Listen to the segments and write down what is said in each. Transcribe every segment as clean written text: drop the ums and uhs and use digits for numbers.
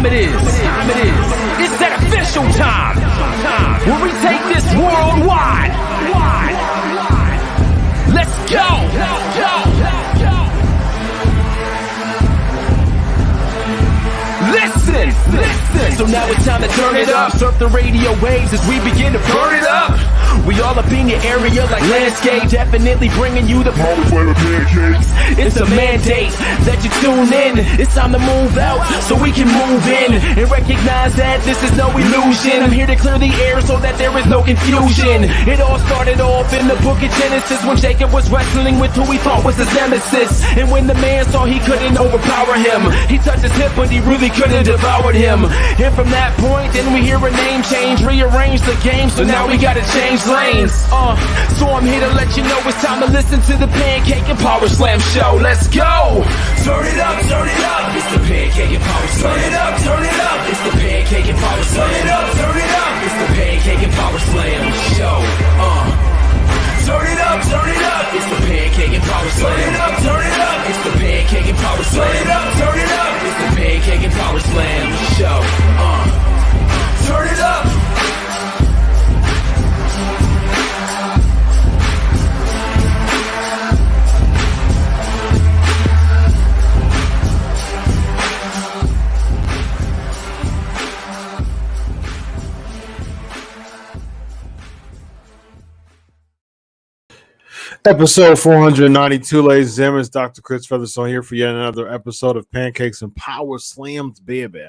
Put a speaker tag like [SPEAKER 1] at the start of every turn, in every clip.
[SPEAKER 1] time it is. It's that official time. Where we take this worldwide. Let's go. Listen. So now it's time to turn it up. Surf the radio waves as we begin to burn it up. We all up in your area like landscape, definitely bringing you the power flavor pancakes. It's a mandate that you tune in. It's time to move out so we can move in and recognize that this is no illusion. I'm here to clear the air so that there is no confusion. It all started off in the book of Genesis when Jacob was wrestling with who he thought was his nemesis. And when the man saw he couldn't overpower him, he touched his hip but he really couldn't devour him. And from that point, then we hear a name change, rearrange the game, so now we gotta change lanes. So I'm here to let you know it's time to listen to the Pancake and Power Slam show. Let's go! Turn it up, it's the Pancake and Power Slam. Turn it up, it's the Pancake and Power Slam. Turn it up, it's the Pancake and Power Slam show. Turn it up, it's the Pancake and Power Slam. Turn it up, it's the Pancake and Power Slam. Turn it up, it's the Pancake and Power Slam show. Turn it up.
[SPEAKER 2] Episode 492, ladies and gentlemen. It's Dr. Chris Featherstone here for yet another episode of Pancakes and Power Slams, baby.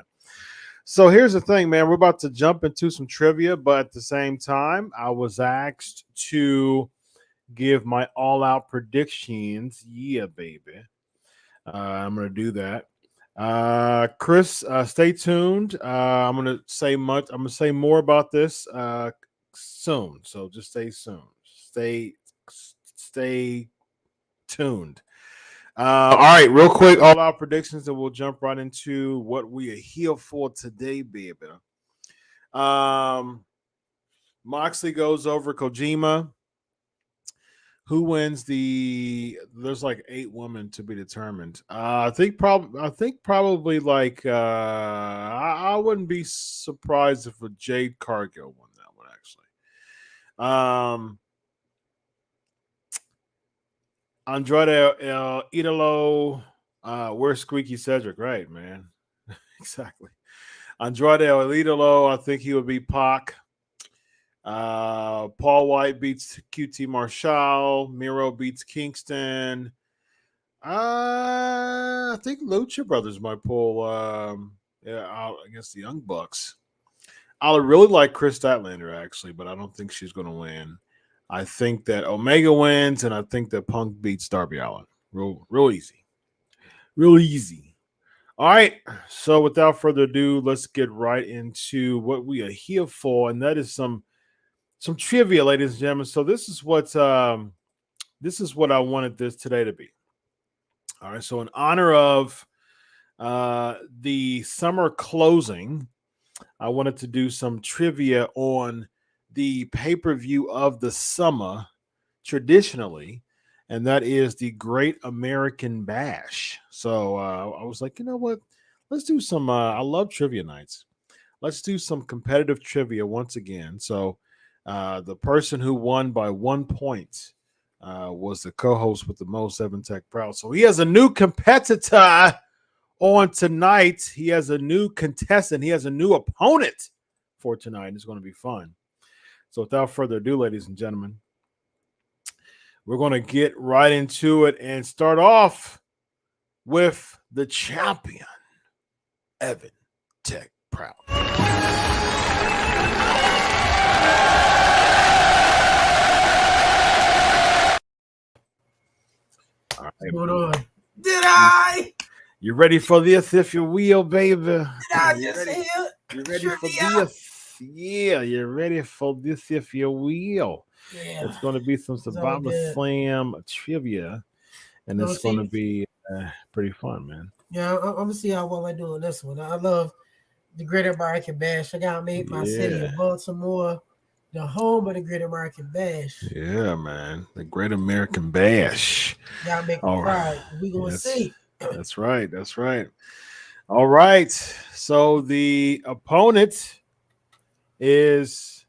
[SPEAKER 2] So here's the thing, man. We're about to jump into some trivia, but at the same time, I was asked to give my all-out predictions. Yeah, baby. I'm going to do that. Chris, stay tuned. I'm going to say more about this soon. So just stay tuned. All right, real quick, all our predictions, and we'll jump right into what we are here for today, baby. Moxley goes over Kojima. Who wins there's like 8 women to be determined. I think probably like I wouldn't be surprised if a Jade Cargill won that one, actually. Andrade Idolo, where's Squeaky Cedric? Right, man. Exactly. Andrade Idolo, I think he would be Pac. Paul White beats QT Marshall. Miro beats Kingston. I think Lucha Brothers might pull out against the Young Bucks. I really like Chris Statlander, actually, but I don't think she's going to win. I think that Omega wins, and I think that Punk beats Darby Allin. Real easy. Real easy. All right. So without further ado, let's get right into what we are here for, and that is some trivia, ladies and gentlemen. So this is what I wanted this today to be. All right. So in honor of the summer closing, I wanted to do some trivia on the pay-per-view of the summer traditionally, and that is the Great American Bash. So I was like, you know what? Let's do some I love trivia nights. Let's do some competitive trivia once again. So the person who won by 1 point was the co-host with the most, Evan Tech Proud. So he has a new competitor on tonight. He has a new contestant. He has a new opponent for tonight. It's going to be fun. So without further ado, ladies and gentlemen, we're going to get right into it and start off with the champion, Evan Tech Proud. All right.
[SPEAKER 3] Hold on. Did I?
[SPEAKER 2] You ready for this, if you will, baby?
[SPEAKER 3] Did I just say it?
[SPEAKER 2] You ready for this? Yeah, you're ready for this, if you will.
[SPEAKER 3] Yeah.
[SPEAKER 2] It's going to be some Survivor Slam trivia, and it's going to be pretty fun, man.
[SPEAKER 3] Yeah, I'm going to see how well I do on this one. I love the Great American Bash. I got to make my city of Baltimore the home of the Great American Bash.
[SPEAKER 2] Yeah, man. The Great American Bash.
[SPEAKER 3] Got to make it pride. We're going to see.
[SPEAKER 2] That's right. That's right. All right. So the opponent is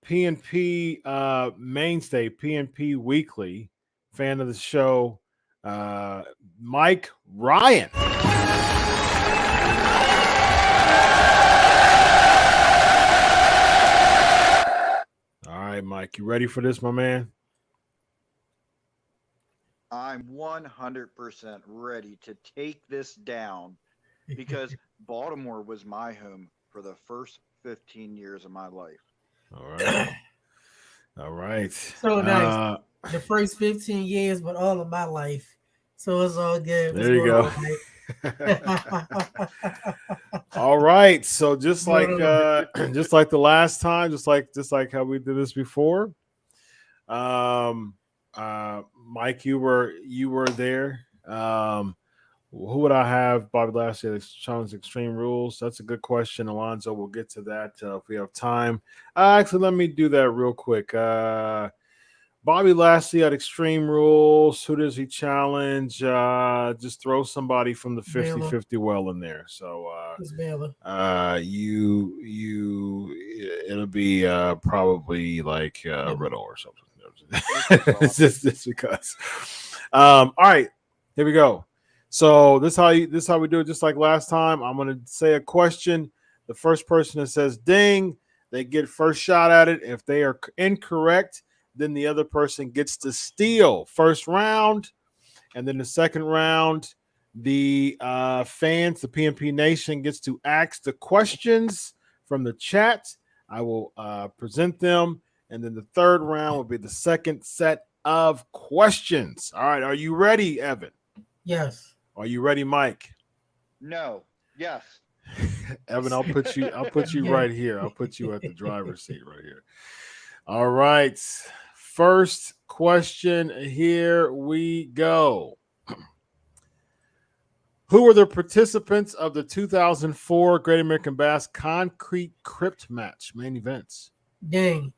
[SPEAKER 2] PNP mainstay, PNP Weekly, fan of the show, Mike Ryan. All right, Mike, you ready for this, my man?
[SPEAKER 4] I'm 100% ready to take this down because Baltimore was my home for the first 15 years of my life.
[SPEAKER 2] All right. All right.
[SPEAKER 3] So nice. The first 15 years, but all of my life. So it's all good. What's
[SPEAKER 2] There you
[SPEAKER 3] going
[SPEAKER 2] go.
[SPEAKER 3] on, Mike?
[SPEAKER 2] All right. So just like
[SPEAKER 3] What's going on?
[SPEAKER 2] just like the last time, just like how we did this before. Mike, you were there. Who would I have? Bobby Lashley challenge Extreme Rules. That's a good question, Alonzo. We'll get to that if we have time. Actually, let me do that real quick. Bobby Lashley at Extreme Rules. Who does he challenge? Just throw somebody from the 50-50 well in there. So it'll be probably like Riddle or something. It's just because. All right, here we go. So this how we do it, just like last time. I'm gonna say a question. The first person that says ding, they get first shot at it. If they are incorrect, then the other person gets to steal first round, and then the second round, the fans, the PNP Nation, gets to ask the questions from the chat. I will present them, and then the third round will be the second set of questions. All right, are you ready, Evan?
[SPEAKER 3] Yes.
[SPEAKER 2] Are you ready, Mike?
[SPEAKER 4] No. Yes.
[SPEAKER 2] Evan, I'll put you right here. I'll put you at the driver's seat right here. All right. First question, here we go. Who were the participants of the 2004 Great American Bash Concrete Crypt match main events?
[SPEAKER 3] Dang.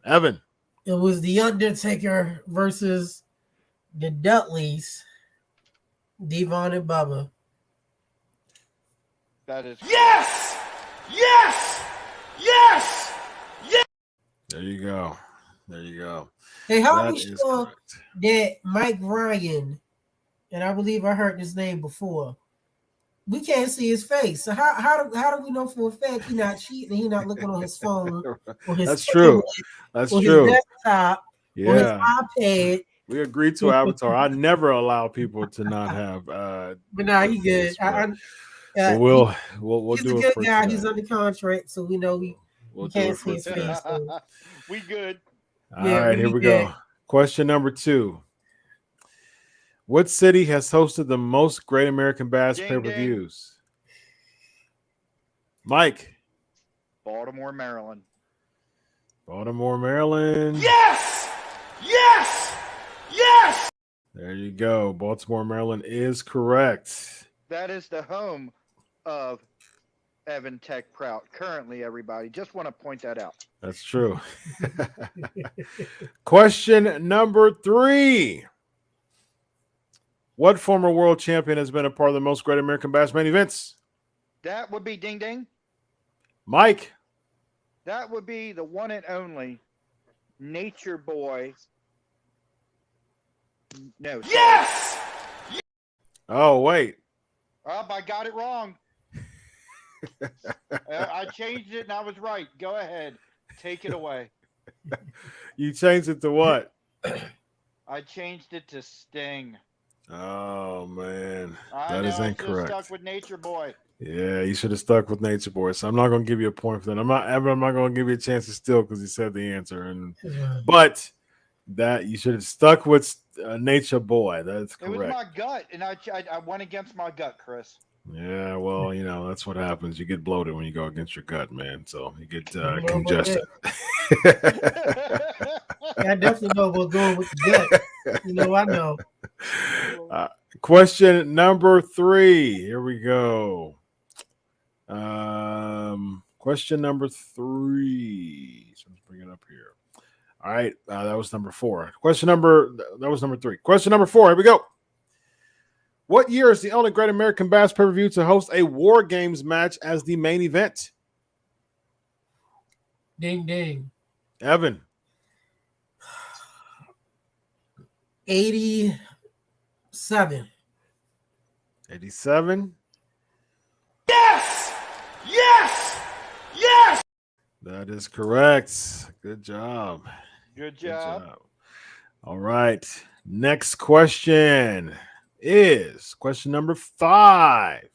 [SPEAKER 2] Evan.
[SPEAKER 3] It was The Undertaker versus the Dudleys, Devon and Bubba.
[SPEAKER 4] That is
[SPEAKER 1] Yes! Yes! Yes! Yes!
[SPEAKER 2] There you go. There you go.
[SPEAKER 3] Hey, how are we sure that Mike Ryan, and I believe I heard this name before, we can't see his face. So how do we know for a fact he's not cheating and he's not looking on his phone or his
[SPEAKER 2] That's true. That's true.
[SPEAKER 3] His desktop or his iPad?
[SPEAKER 2] We agreed to Avatar. I never allow people to not have.
[SPEAKER 3] But nah, he good.
[SPEAKER 2] We'll
[SPEAKER 3] he's
[SPEAKER 2] do
[SPEAKER 3] a
[SPEAKER 2] it
[SPEAKER 3] good
[SPEAKER 2] for
[SPEAKER 3] guy.
[SPEAKER 2] today.
[SPEAKER 3] He's under contract, so we know we can't see his face. So.
[SPEAKER 4] We good.
[SPEAKER 2] All right, here we go. Question number 2. What city has hosted the most Great American Bash pay-per-views? Mike.
[SPEAKER 4] Baltimore, Maryland.
[SPEAKER 2] Baltimore, Maryland.
[SPEAKER 1] Yes! Yes! Yes!
[SPEAKER 2] There you go. Baltimore, Maryland is correct.
[SPEAKER 4] That is the home of Evan Tech Prout. Currently, everybody. Just want to point that out.
[SPEAKER 2] That's true. Question number 3. What former world champion has been a part of the most Great American Bash main events?
[SPEAKER 4] That would be Ding Ding.
[SPEAKER 2] Mike.
[SPEAKER 4] That would be the one and only Nature Boy. No.
[SPEAKER 1] Yes!
[SPEAKER 2] Oh, wait.
[SPEAKER 4] I got it wrong. I changed it and I was right. Go ahead. Take it away.
[SPEAKER 2] You changed it to what?
[SPEAKER 4] I changed it to Sting.
[SPEAKER 2] Oh, man.
[SPEAKER 4] That is incorrect. I stuck with Nature Boy.
[SPEAKER 2] Yeah, you should have stuck with Nature Boy. So I'm not going to give you a point for that. I'm not going to give you a chance to steal because you said the answer. But that you should have stuck with Nature Boy. That's correct.
[SPEAKER 4] It was my gut, and I went against my gut, Chris.
[SPEAKER 2] Yeah, well, that's what happens. You get bloated when you go against your gut, man. So you get congested.
[SPEAKER 3] I definitely know what's going with the gut. I know.
[SPEAKER 2] Question number 3. Here we go. Question number 3. So let's bring it up here. All right, that was number 4. That was number 3. Question number 4. Here we go. What year is the only Great American Bash pay-per-view to host a War Games match as the main event?
[SPEAKER 3] Ding ding.
[SPEAKER 2] Evan.
[SPEAKER 3] 87.
[SPEAKER 2] 87.
[SPEAKER 1] Yes! Yes! Yes!
[SPEAKER 2] That is correct. Good job.
[SPEAKER 4] Good
[SPEAKER 2] Good
[SPEAKER 4] job.
[SPEAKER 2] job. All right. Next question is question number 5.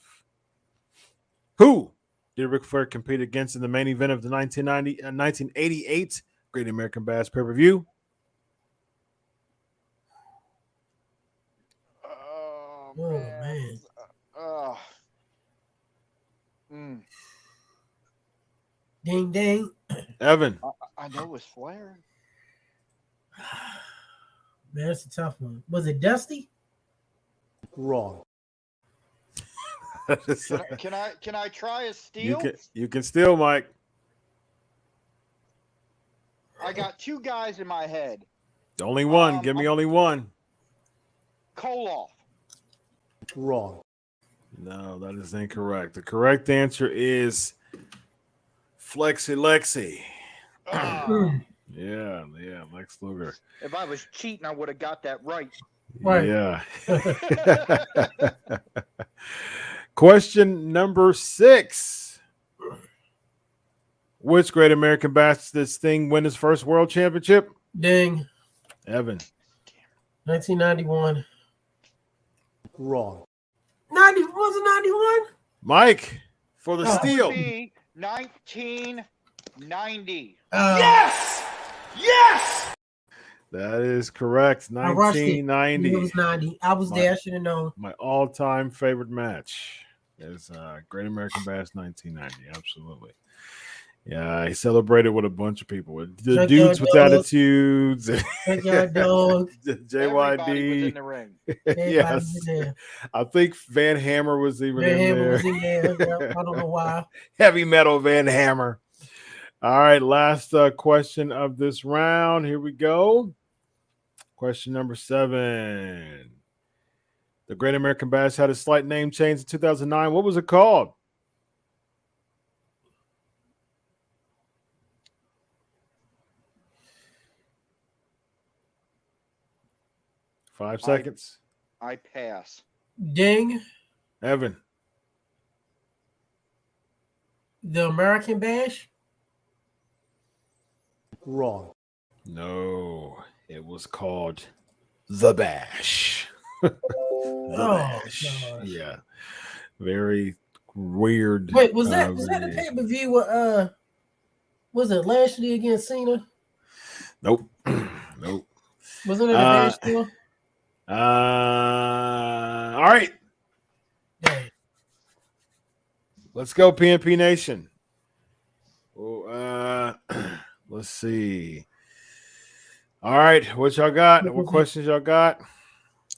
[SPEAKER 2] Who did Ric Flair compete against in the main event of the 1988 Great American Bash pay-per-view?
[SPEAKER 4] Oh,
[SPEAKER 3] Oh,
[SPEAKER 4] man.
[SPEAKER 3] man. Ding ding.
[SPEAKER 2] Evan.
[SPEAKER 4] I know it was Flair.
[SPEAKER 3] Man, that's a tough one. Was it Dusty?
[SPEAKER 5] Wrong.
[SPEAKER 4] Can I try a steal?
[SPEAKER 2] You can steal, Mike.
[SPEAKER 4] I got 2 guys in my head.
[SPEAKER 2] Only one. Give me only one.
[SPEAKER 4] Koloff.
[SPEAKER 5] Wrong.
[SPEAKER 2] No, that is incorrect. The correct answer is Flexi Lexi. Yeah, Lex Luger.
[SPEAKER 4] If I was cheating, I would have got that right.
[SPEAKER 3] Right.
[SPEAKER 2] Yeah. Question number 6. Which Great American Bash did Sting win his first world championship?
[SPEAKER 3] Ding.
[SPEAKER 2] Evan.
[SPEAKER 3] 1991.
[SPEAKER 5] Wrong.
[SPEAKER 3] 90 was it 91?
[SPEAKER 2] Mike for the
[SPEAKER 3] Oh.
[SPEAKER 2] steal.
[SPEAKER 4] 1990.
[SPEAKER 1] Yes! Yes!
[SPEAKER 2] That is correct.
[SPEAKER 3] I rushed it.
[SPEAKER 2] 1990.
[SPEAKER 3] It was 90. I was there. I should have known.
[SPEAKER 2] My all-time favorite match is Great American Bash 1990. Absolutely. Yeah, he celebrated with a bunch of people. The
[SPEAKER 3] Junkyard
[SPEAKER 2] dudes with
[SPEAKER 3] Dog.
[SPEAKER 2] attitudes.
[SPEAKER 3] Junkyard Dog.
[SPEAKER 4] Everybody was in
[SPEAKER 2] JYD.
[SPEAKER 4] the ring.
[SPEAKER 3] Everybody
[SPEAKER 2] Yes.
[SPEAKER 3] was in there.
[SPEAKER 2] I think Van Hammer was even
[SPEAKER 3] Van
[SPEAKER 2] in
[SPEAKER 3] Hammer
[SPEAKER 2] there.
[SPEAKER 3] was in there. Yeah, I don't know why.
[SPEAKER 2] Heavy metal Van Hammer. All right, last question of this round. Here we go. Question number 7. The Great American Bash had a slight name change in 2009. What was it called? Five seconds.
[SPEAKER 4] I pass.
[SPEAKER 3] Ding.
[SPEAKER 2] Evan.
[SPEAKER 3] The American Bash.
[SPEAKER 5] Wrong.
[SPEAKER 2] No, it was called The Bash. The Bash.
[SPEAKER 3] gosh.
[SPEAKER 2] Yeah. Very weird.
[SPEAKER 3] Wait, was that the
[SPEAKER 2] abbreviation.
[SPEAKER 3] pay-per-view with was it Lashley against Cena?
[SPEAKER 2] Nope. Nope.
[SPEAKER 3] Wasn't it a Bash still?
[SPEAKER 2] All right.
[SPEAKER 3] Dang.
[SPEAKER 2] Let's go, PNP Nation. Oh, let's see. All right, what y'all got? What questions y'all got?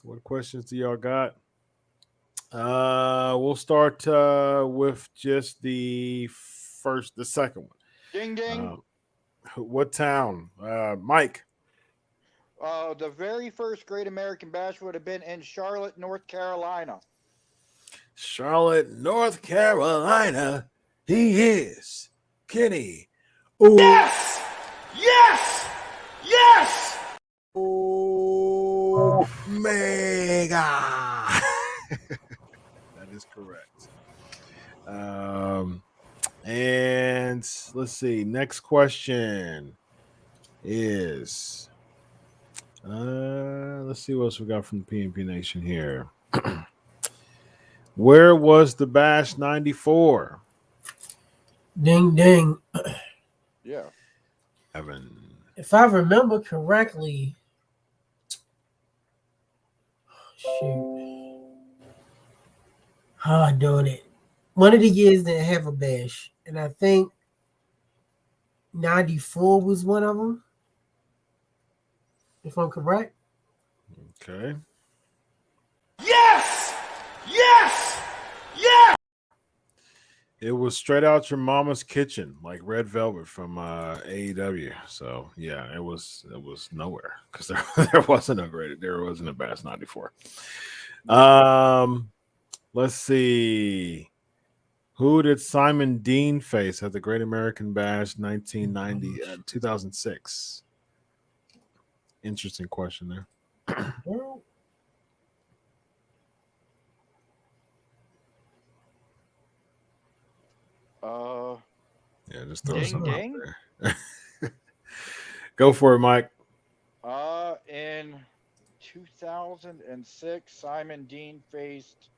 [SPEAKER 2] What questions do y'all got? We'll start with just the second one.
[SPEAKER 4] Ding ding.
[SPEAKER 2] What town? Mike.
[SPEAKER 4] The very first Great American Bash would have been in Charlotte, North Carolina.
[SPEAKER 2] Charlotte, North Carolina. He is Kenny. Ooh.
[SPEAKER 1] Yes! Yes! Yes!
[SPEAKER 2] Omega. That is correct. And let's see. Next question is let's see what else we got from the PNP Nation here. Where was the Bash 94?
[SPEAKER 3] Ding ding.
[SPEAKER 4] Yeah.
[SPEAKER 2] Evan.
[SPEAKER 3] If I remember correctly, shoot. Oh, doing it. One of the years didn't have a bash, and I think 94 was one of them. If I'm correct.
[SPEAKER 2] Okay.
[SPEAKER 1] Yes! Yes! Yes!
[SPEAKER 2] It was Straight Out Your Mama's Kitchen, like Red Velvet from AEW. So yeah, it was nowhere because there wasn't a Bash 94. Let's see. Who did Simon Dean face at the Great American Bash 2006? Interesting question there.
[SPEAKER 3] Well,
[SPEAKER 2] Yeah, just throw
[SPEAKER 4] Ding
[SPEAKER 2] something out
[SPEAKER 4] ding.
[SPEAKER 2] there. Go for it, Mike.
[SPEAKER 4] In 2006, Simon Dean faced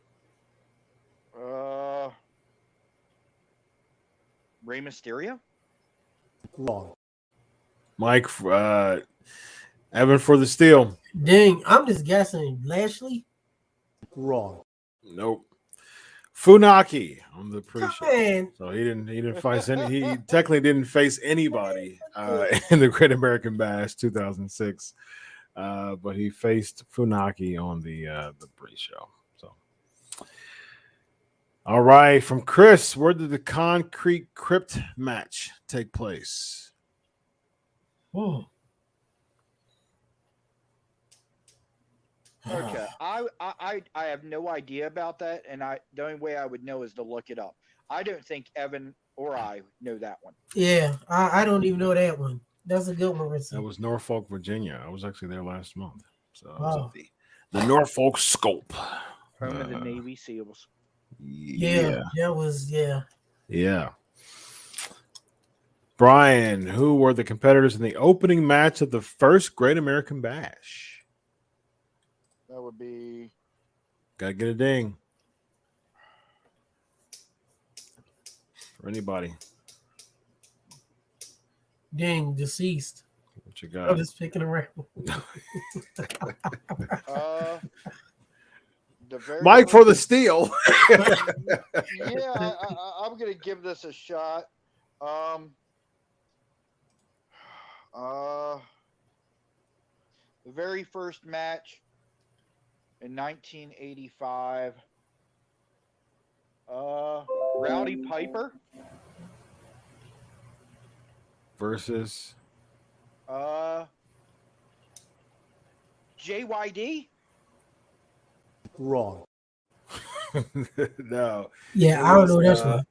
[SPEAKER 4] Rey Mysterio.
[SPEAKER 5] Wrong.
[SPEAKER 2] Mike, Evan for the steal.
[SPEAKER 3] dang, I'm just guessing. Lashley?
[SPEAKER 5] Wrong.
[SPEAKER 2] Nope. Funaki on the
[SPEAKER 3] Come
[SPEAKER 2] pre-show.
[SPEAKER 3] on.
[SPEAKER 2] So he didn't face any. He technically didn't face anybody in the Great American Bash 2006, but he faced Funaki on the pre-show. So, all right, from Chris, where did the Concrete Crypt match take place?
[SPEAKER 3] Oh.
[SPEAKER 4] Okay, I have no idea about that, and the only way I would know is to look it up. I don't think Evan or I know that one.
[SPEAKER 3] Yeah, I don't even know that one. That's a good one, Richie.
[SPEAKER 2] That was Norfolk, Virginia. I was actually there last month. So I was
[SPEAKER 3] Wow.
[SPEAKER 2] at the Norfolk Scope.
[SPEAKER 4] Home of the Navy SEALs.
[SPEAKER 3] Yeah, that was
[SPEAKER 2] Yeah. Brian, who were the competitors in the opening match of the first Great American Bash?
[SPEAKER 4] That would be
[SPEAKER 2] Gotta get a ding. For anybody.
[SPEAKER 3] dang deceased.
[SPEAKER 2] What you
[SPEAKER 3] I'm
[SPEAKER 2] got?
[SPEAKER 3] just picking around.
[SPEAKER 4] the very
[SPEAKER 2] Mike for the
[SPEAKER 4] first-
[SPEAKER 2] steal.
[SPEAKER 4] Yeah, I'm gonna give this a shot. The very first match in 1985. Rowdy Piper.
[SPEAKER 2] Versus
[SPEAKER 4] JYD.
[SPEAKER 5] Wrong.
[SPEAKER 2] no.
[SPEAKER 3] Yeah,
[SPEAKER 2] It
[SPEAKER 3] I don't
[SPEAKER 2] was,
[SPEAKER 3] know this one.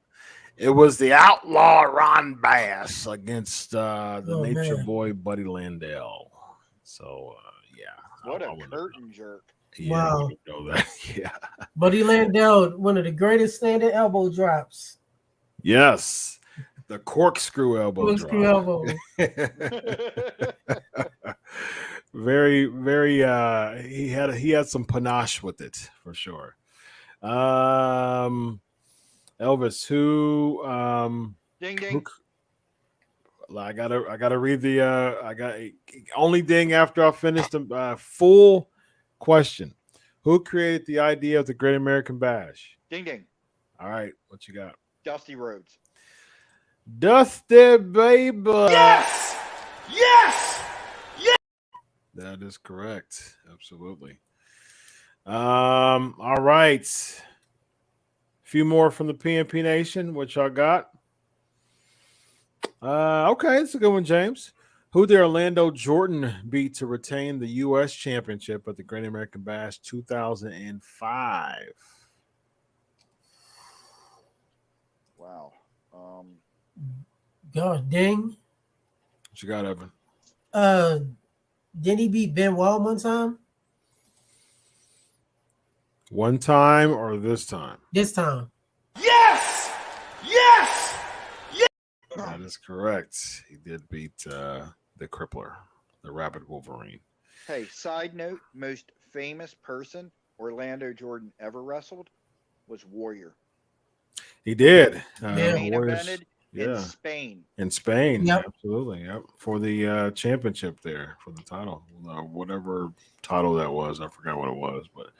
[SPEAKER 2] It was the outlaw Ron Bass against the
[SPEAKER 3] Oh,
[SPEAKER 2] Nature
[SPEAKER 3] man.
[SPEAKER 2] Boy Buddy Landell. So yeah.
[SPEAKER 4] What
[SPEAKER 2] I
[SPEAKER 4] a
[SPEAKER 2] wouldn't
[SPEAKER 4] curtain jerk.
[SPEAKER 2] Yeah,
[SPEAKER 3] Wow.
[SPEAKER 2] I wouldn't know that. Yeah.
[SPEAKER 3] Buddy Landell, one of the greatest standing elbow drops.
[SPEAKER 2] Yes. The corkscrew elbow
[SPEAKER 3] Corkscrew
[SPEAKER 2] drop.
[SPEAKER 3] elbow.
[SPEAKER 2] Very, very he had some panache with it for sure. Elvis, who
[SPEAKER 4] Ding ding.
[SPEAKER 2] I gotta read the I got only ding after I finish the full question. Who created the idea of the Great American Bash?
[SPEAKER 4] Ding ding.
[SPEAKER 2] All right, what you got?
[SPEAKER 4] Dusty Rhodes.
[SPEAKER 2] Dusty Baby.
[SPEAKER 1] Yes! Yes!
[SPEAKER 2] That is correct. Absolutely. All right. A few more from the PNP Nation. What y'all got? Okay, it's a good one, James. Who did Orlando Jordan beat to retain the U.S. Championship at the Great American Bash 2005?
[SPEAKER 4] Wow.
[SPEAKER 3] God dang.
[SPEAKER 2] What you got, Evan?
[SPEAKER 3] Didn't he beat Benoit one time?
[SPEAKER 2] One time or this time?
[SPEAKER 3] This time.
[SPEAKER 1] Yes! Yes!
[SPEAKER 2] That is correct. He did beat the Crippler, the Rapid Wolverine.
[SPEAKER 4] Hey, side note, most famous person Orlando Jordan ever wrestled was Warrior.
[SPEAKER 2] He did.
[SPEAKER 3] Yeah.
[SPEAKER 4] Main
[SPEAKER 2] Warriors-
[SPEAKER 4] evented in
[SPEAKER 2] yeah.
[SPEAKER 4] Spain.
[SPEAKER 2] In Spain,
[SPEAKER 3] Yep.
[SPEAKER 2] absolutely. Yep. For the championship there, for the title, whatever title that was. I forgot what it was, but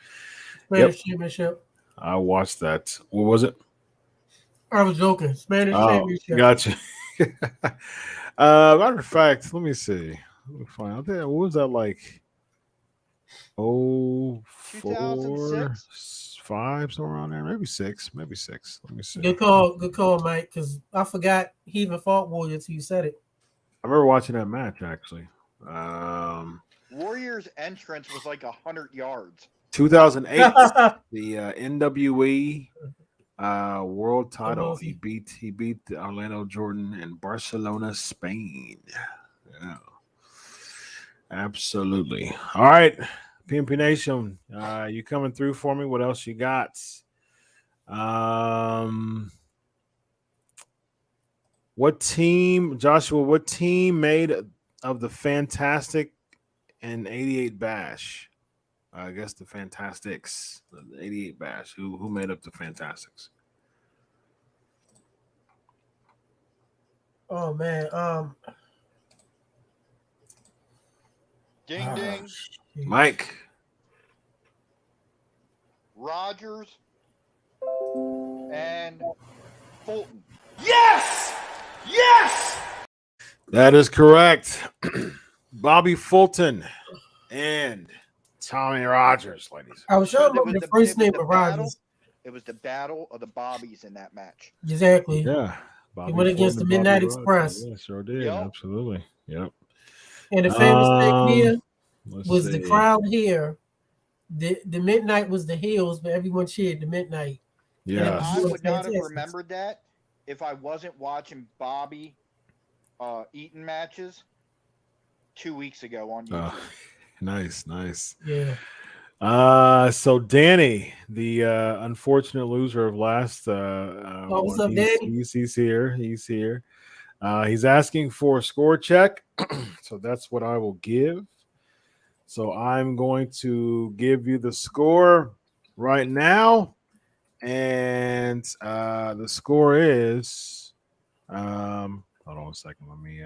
[SPEAKER 3] Spanish Championship.
[SPEAKER 2] I watched that. What was it?
[SPEAKER 3] I was joking. Spanish
[SPEAKER 2] Oh,
[SPEAKER 3] Championship.
[SPEAKER 2] gotcha. Matter of fact, let me see. Let me find out. What was that like? Oh,
[SPEAKER 4] 2006?
[SPEAKER 2] 5, somewhere around there. Maybe 6. Maybe 6. Let me see.
[SPEAKER 3] Good call, Mike. Because I forgot he even fought Warrior till you said it.
[SPEAKER 2] I remember watching that match actually.
[SPEAKER 4] Warrior's entrance was like 100 yards.
[SPEAKER 2] 2008, the NWE world title. He beat Orlando Jordan in Barcelona, Spain. Yeah, absolutely. All right, PMP Nation, you coming through for me? What else you got? What team, Joshua? What team made of the Fantastic and '88 Bash? I guess the Fantastics, the '88 Bash. Who made up the Fantastics?
[SPEAKER 3] Oh man.
[SPEAKER 4] Ding ding.
[SPEAKER 2] Mike.
[SPEAKER 4] Rogers and Fulton.
[SPEAKER 1] Yes! Yes!
[SPEAKER 2] That is correct. Bobby Fulton and Tommy Rogers, ladies.
[SPEAKER 3] I was sure
[SPEAKER 4] It
[SPEAKER 3] about
[SPEAKER 4] was
[SPEAKER 3] the first name of
[SPEAKER 4] battle.
[SPEAKER 3] Rogers.
[SPEAKER 4] It was the battle of the Bobbies in that match.
[SPEAKER 3] Exactly.
[SPEAKER 2] Yeah.
[SPEAKER 3] He went against the
[SPEAKER 2] Fulton and
[SPEAKER 3] Midnight
[SPEAKER 2] Bobby
[SPEAKER 3] Express.
[SPEAKER 2] Rogers. Yeah, sure did.
[SPEAKER 4] Yep.
[SPEAKER 2] Absolutely. Yep.
[SPEAKER 3] And the famous thing here
[SPEAKER 2] Let's
[SPEAKER 3] was
[SPEAKER 2] see.
[SPEAKER 3] the crowd here. The Midnight was the heels, but everyone cheered the Midnight.
[SPEAKER 2] Yeah.
[SPEAKER 4] I would not have remembered that if I wasn't watching Bobby Eaton matches 2 weeks ago on YouTube.
[SPEAKER 2] Nice.
[SPEAKER 3] Yeah.
[SPEAKER 2] So Danny, the unfortunate loser of last
[SPEAKER 3] what's
[SPEAKER 2] one,
[SPEAKER 3] up, Danny?
[SPEAKER 2] He's here. He's asking for a score check, so that's what I will give. So I'm going to give you the score right now, and the score is hold on a second. Let me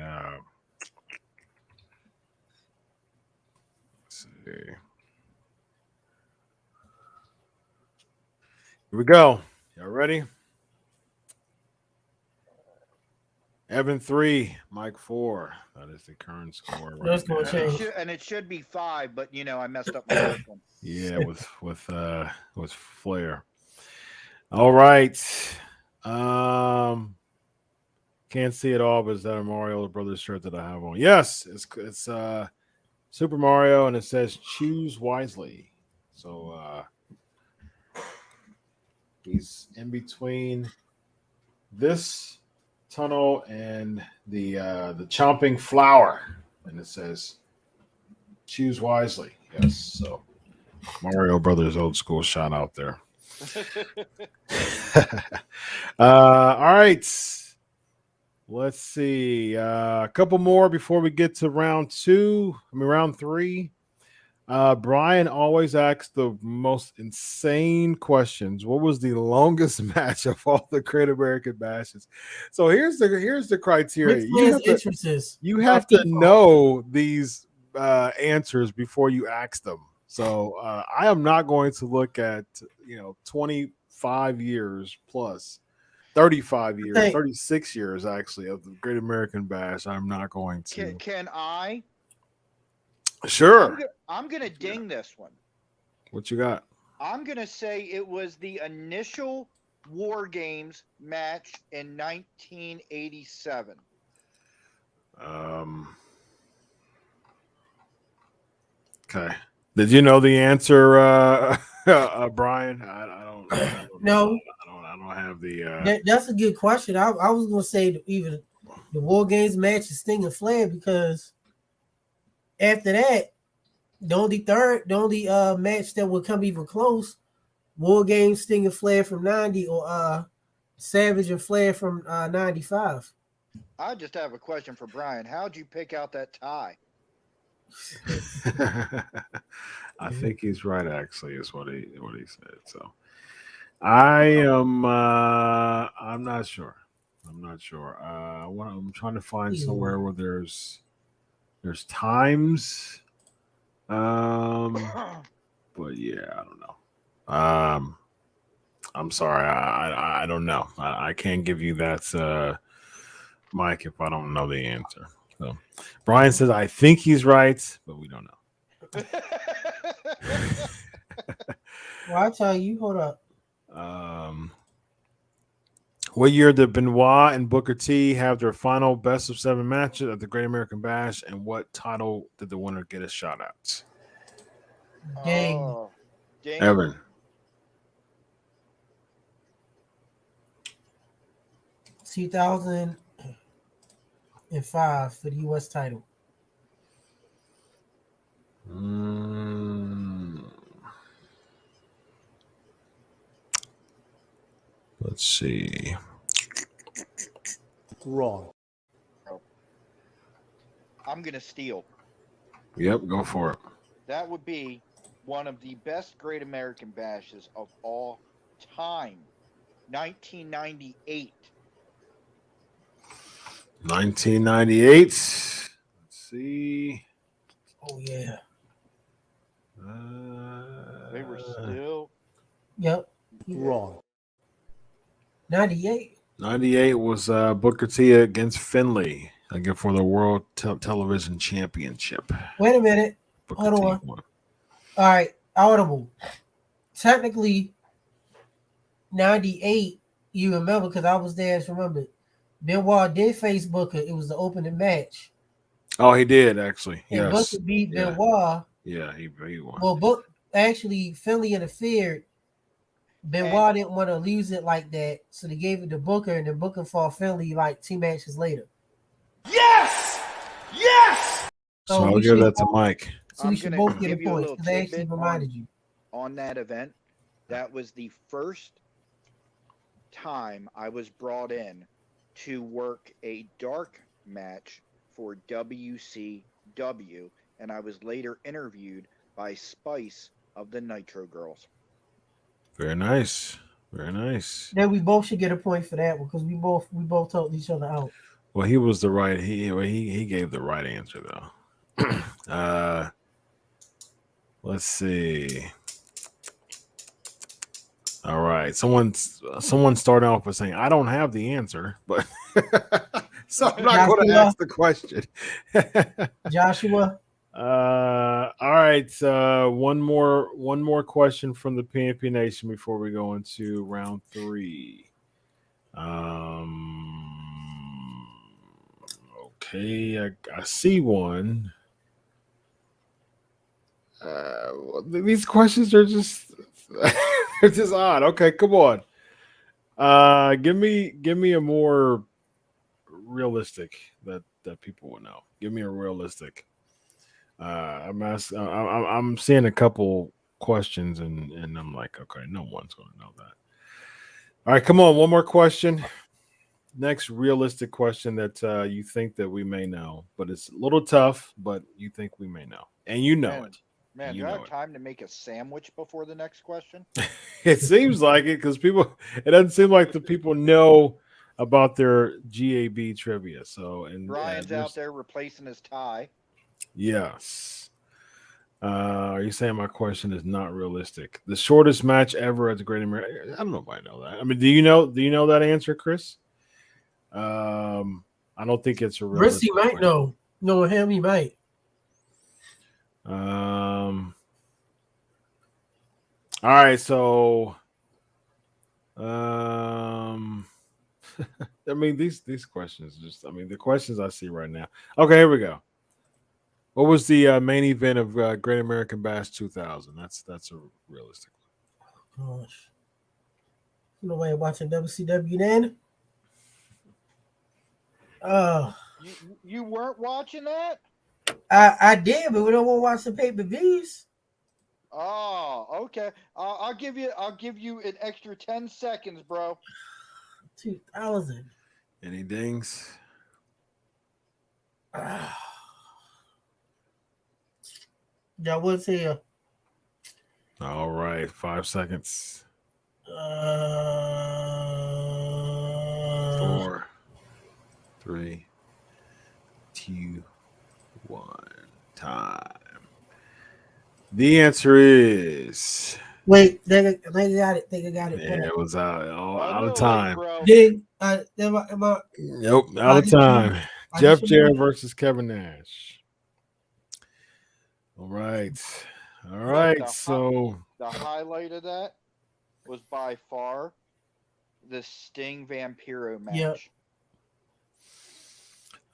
[SPEAKER 2] see. Here we go. Y'all ready? Evan 3, Mike 4. That is the current score.
[SPEAKER 3] That's gonna change.
[SPEAKER 4] And it should be 5, but I messed up my first one.
[SPEAKER 2] Yeah, with Flair. All right. Can't see it all, but is that a Mario Brothers shirt that I have on? Yes, it's Super Mario, and it says choose wisely. So he's in between this tunnel and the chomping flower, and it says choose wisely. Yes, so Mario Brothers old school shout out there. All right, let's see a couple more before we get to round 3. Brian always asks the most insane questions. What was the longest match of all the Great American Bashes? So here's the criteria. You have to know these answers before you ask them. So I am not going to look at 25 years plus 35 years, 36 years actually of the Great American Bash. I'm not going to.
[SPEAKER 4] Can I?
[SPEAKER 2] Sure.
[SPEAKER 4] I'm gonna ding this one.
[SPEAKER 2] What you got?
[SPEAKER 4] I'm gonna say it was the initial War Games match in 1987.
[SPEAKER 2] Okay. Did you know the answer, Brian? I don't.
[SPEAKER 3] No.
[SPEAKER 2] I don't have the.
[SPEAKER 3] That's a good question. I was gonna say even the War Games match is Sting and Flair, because after that, the only match that would come even close, War Games Sting and Flair from 90, or Savage and Flair from 95.
[SPEAKER 4] I just have a question for Brian. How'd you pick out that tie?
[SPEAKER 2] I think he's right. Actually, is what he said. So I am. I'm not sure. I'm trying to find somewhere where there's times. But yeah, I don't know. I'm sorry. I don't know. I can't give you that, Mike, if I don't know the answer. So Brian says I think he's right, but we don't know.
[SPEAKER 3] Well, I'll tell you. Hold up.
[SPEAKER 2] What year did Benoit and Booker T have their final best of 7 matches at the Great American Bash, and what title did the winner get a shot at?
[SPEAKER 3] Dang.
[SPEAKER 4] Ding.
[SPEAKER 2] Evan.
[SPEAKER 3] 2005 for the U.S. title.
[SPEAKER 2] Let's see.
[SPEAKER 5] Wrong.
[SPEAKER 4] I'm going to steal.
[SPEAKER 2] Yep, go for it.
[SPEAKER 4] That would be one of the best Great American Bashes of all time. 1998.
[SPEAKER 2] 1998. Let's see.
[SPEAKER 3] Oh yeah.
[SPEAKER 4] They were still.
[SPEAKER 3] Yep.
[SPEAKER 5] Wrong.
[SPEAKER 3] 98.
[SPEAKER 2] 98 was Booker T against Finley again for the World Television Championship.
[SPEAKER 3] Wait a minute.
[SPEAKER 2] Booker
[SPEAKER 3] Hold
[SPEAKER 2] T
[SPEAKER 3] on.
[SPEAKER 2] won.
[SPEAKER 3] All right. Audible. Technically, 98. You remember because I was there. Remember, Benoit did face Booker. It was the opening match.
[SPEAKER 2] Oh, he did actually.
[SPEAKER 3] And
[SPEAKER 2] Yes.
[SPEAKER 3] Booker beat
[SPEAKER 2] Yeah.
[SPEAKER 3] Benoit.
[SPEAKER 2] Yeah, he won.
[SPEAKER 3] Well, actually, Finley interfered. Benoit didn't want to lose it like that, so they gave it to Booker, and then Booker fought Finley like 2 matches later.
[SPEAKER 1] Yes! Yes!
[SPEAKER 2] So I'll give that to Mike.
[SPEAKER 3] So we should
[SPEAKER 4] I'm
[SPEAKER 3] both
[SPEAKER 4] gonna
[SPEAKER 3] get a
[SPEAKER 4] give you a
[SPEAKER 3] point
[SPEAKER 4] little
[SPEAKER 3] because they actually
[SPEAKER 4] tidbit
[SPEAKER 3] reminded you.
[SPEAKER 4] on that event. That was the first time I was brought in to work a dark match for WCW, and I was later interviewed by Spice of the Nitro Girls.
[SPEAKER 2] Very nice. Very nice.
[SPEAKER 3] Then we both should get a point for that one because we both told each other out.
[SPEAKER 2] Well, he was the right. He gave the right answer though. Let's see. All right. Someone started off by saying, "I don't have the answer," but so I'm not going to ask the question.
[SPEAKER 3] Joshua.
[SPEAKER 2] All right. One more question from the PNP Nation before we go into round 3. Okay, I see one. These questions are just they're just odd. Okay, come on. Give me a more realistic that people will know. Give me a realistic. I'm seeing a couple questions and I'm like, okay, no one's going to know that. All right, come on, one more question. Next realistic question that you think that we may know, but it's a little tough, but you think we may know, and you know it.
[SPEAKER 4] Man, do I have time to make a sandwich before the next question?
[SPEAKER 2] It seems like it because it doesn't seem like the people know about their GAB trivia. So, and
[SPEAKER 4] Brian's out there replacing his tie.
[SPEAKER 2] Yes. Are you saying my question is not realistic? The shortest match ever at the Great American. I don't know if I know that. I mean, do you know that answer, Chris? I don't think it's a realistic.
[SPEAKER 3] Risky might know. No, him he might.
[SPEAKER 2] All right, so I mean these questions just the questions I see right now. Okay, here we go. What was the main event of Great American Bash 2000? That's a realistic
[SPEAKER 3] one. Gosh. Nobody watching WCW then?
[SPEAKER 4] You weren't watching that?
[SPEAKER 3] I did, but we don't want to watch the pay-per-views.
[SPEAKER 4] Oh, okay. I'll give you an extra 10 seconds, bro.
[SPEAKER 3] 2000.
[SPEAKER 2] Any dings?
[SPEAKER 3] That was here.
[SPEAKER 2] All right, 5 seconds. 4, 3, 2, 1. Time. The answer is.
[SPEAKER 3] Wait, they got it. They got it.
[SPEAKER 2] Yeah, it was out of time.
[SPEAKER 3] Nope,
[SPEAKER 2] out of time. Jeff Jarrett versus Kevin Nash. All right. So
[SPEAKER 4] the highlight of that was by far the Sting Vampiro match.
[SPEAKER 3] Yep.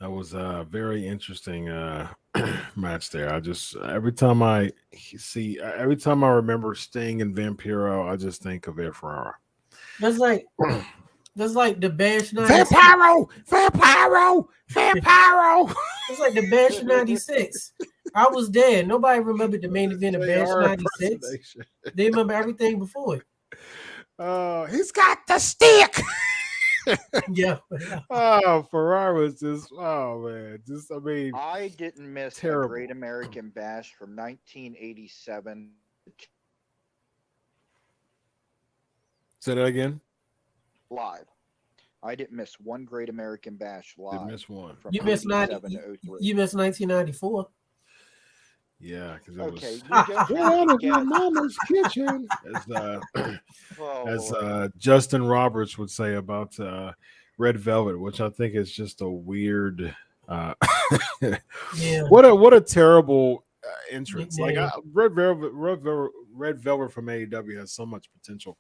[SPEAKER 2] That was a very interesting match there. I just every time I remember Sting and Vampiro, I just think of Ed Ferrara.
[SPEAKER 3] That's like the Bash 96.
[SPEAKER 2] Vampiro.
[SPEAKER 3] It's like the Bash 96. I was there. Nobody remembered the main event of Bash 96. They remember everything before it.
[SPEAKER 2] He's got the stick.
[SPEAKER 3] Yeah.
[SPEAKER 2] Oh, Ferrara was just I mean,
[SPEAKER 4] I didn't miss
[SPEAKER 2] terrible.
[SPEAKER 4] a Great American Bash from 1987.
[SPEAKER 2] Say that again.
[SPEAKER 4] Live. I didn't miss one Great American Bash live.
[SPEAKER 2] Didn't miss one.
[SPEAKER 4] From
[SPEAKER 3] You missed
[SPEAKER 4] 87 to 03.
[SPEAKER 3] You missed 1994.
[SPEAKER 2] Yeah, because it
[SPEAKER 4] Okay,
[SPEAKER 2] was.
[SPEAKER 4] you just
[SPEAKER 2] Get out of your
[SPEAKER 4] get-
[SPEAKER 2] mama's kitchen,
[SPEAKER 4] Oh,
[SPEAKER 2] as
[SPEAKER 4] Lord.
[SPEAKER 2] Justin Roberts would say about Red Velvet, which I think is just a weird.
[SPEAKER 3] Yeah.
[SPEAKER 2] What a terrible entrance!
[SPEAKER 3] Yeah.
[SPEAKER 2] Like Red Velvet from AEW has so much potential,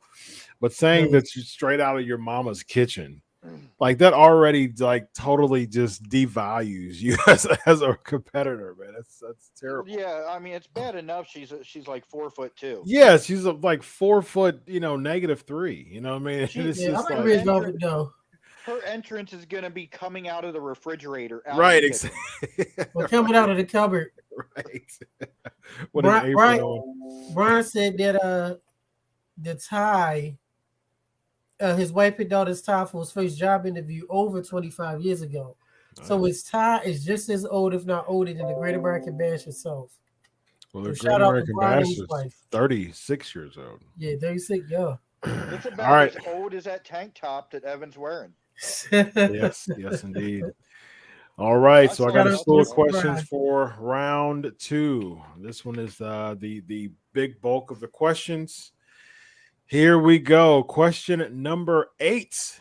[SPEAKER 2] but saying
[SPEAKER 3] Yeah.
[SPEAKER 2] that you're straight out of your mama's kitchen, like that already like totally just devalues you as a competitor, man. That's terrible.
[SPEAKER 4] Yeah, I mean it's bad enough. She's like 4'2".
[SPEAKER 2] Yeah, she's like 4 foot, -3. You know what I mean?
[SPEAKER 4] She-
[SPEAKER 2] It's
[SPEAKER 3] Yeah, I
[SPEAKER 2] just
[SPEAKER 3] like
[SPEAKER 2] like
[SPEAKER 3] Red Velvet though.
[SPEAKER 4] Her entrance is going to be coming out of the refrigerator. Out
[SPEAKER 2] right,
[SPEAKER 4] of the kitchen.
[SPEAKER 2] exactly.
[SPEAKER 3] Well, coming out of the cupboard.
[SPEAKER 2] Right. What an apron on.
[SPEAKER 3] Brian said that the tie, his wife picked out his tie for his first job interview over 25 years ago. So his tie is just as old, if not older, than the Great American Bash itself.
[SPEAKER 2] Well, the
[SPEAKER 3] So
[SPEAKER 2] Great
[SPEAKER 3] shout out to
[SPEAKER 2] American
[SPEAKER 3] Brian and
[SPEAKER 2] Bash
[SPEAKER 3] his
[SPEAKER 2] is
[SPEAKER 3] wife.
[SPEAKER 2] 36 years old.
[SPEAKER 3] Yeah, 36, yeah.
[SPEAKER 4] It's about
[SPEAKER 2] All right.
[SPEAKER 4] as old as that tank top that Evan's wearing.
[SPEAKER 2] Yes, indeed. All right, so I got a
[SPEAKER 4] Shout out
[SPEAKER 2] slew of
[SPEAKER 4] to
[SPEAKER 2] questions
[SPEAKER 3] Brian.
[SPEAKER 2] for round 2. This one is the big bulk of the questions. Here we go. Question number 8.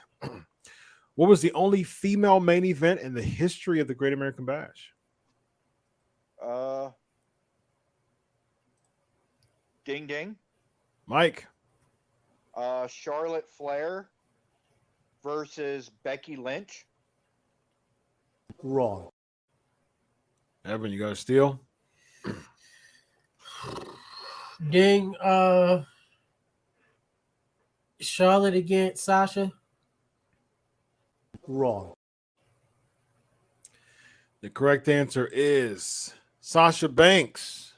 [SPEAKER 2] What was the only female main event in the history of the Great American Bash?
[SPEAKER 4] Ding ding.
[SPEAKER 2] Mike.
[SPEAKER 4] Charlotte Flair versus Becky Lynch.
[SPEAKER 5] Wrong.
[SPEAKER 2] Evan, you got a steal?
[SPEAKER 3] Ding, Charlotte against Sasha.
[SPEAKER 5] Wrong.
[SPEAKER 2] The correct answer is Sasha Banks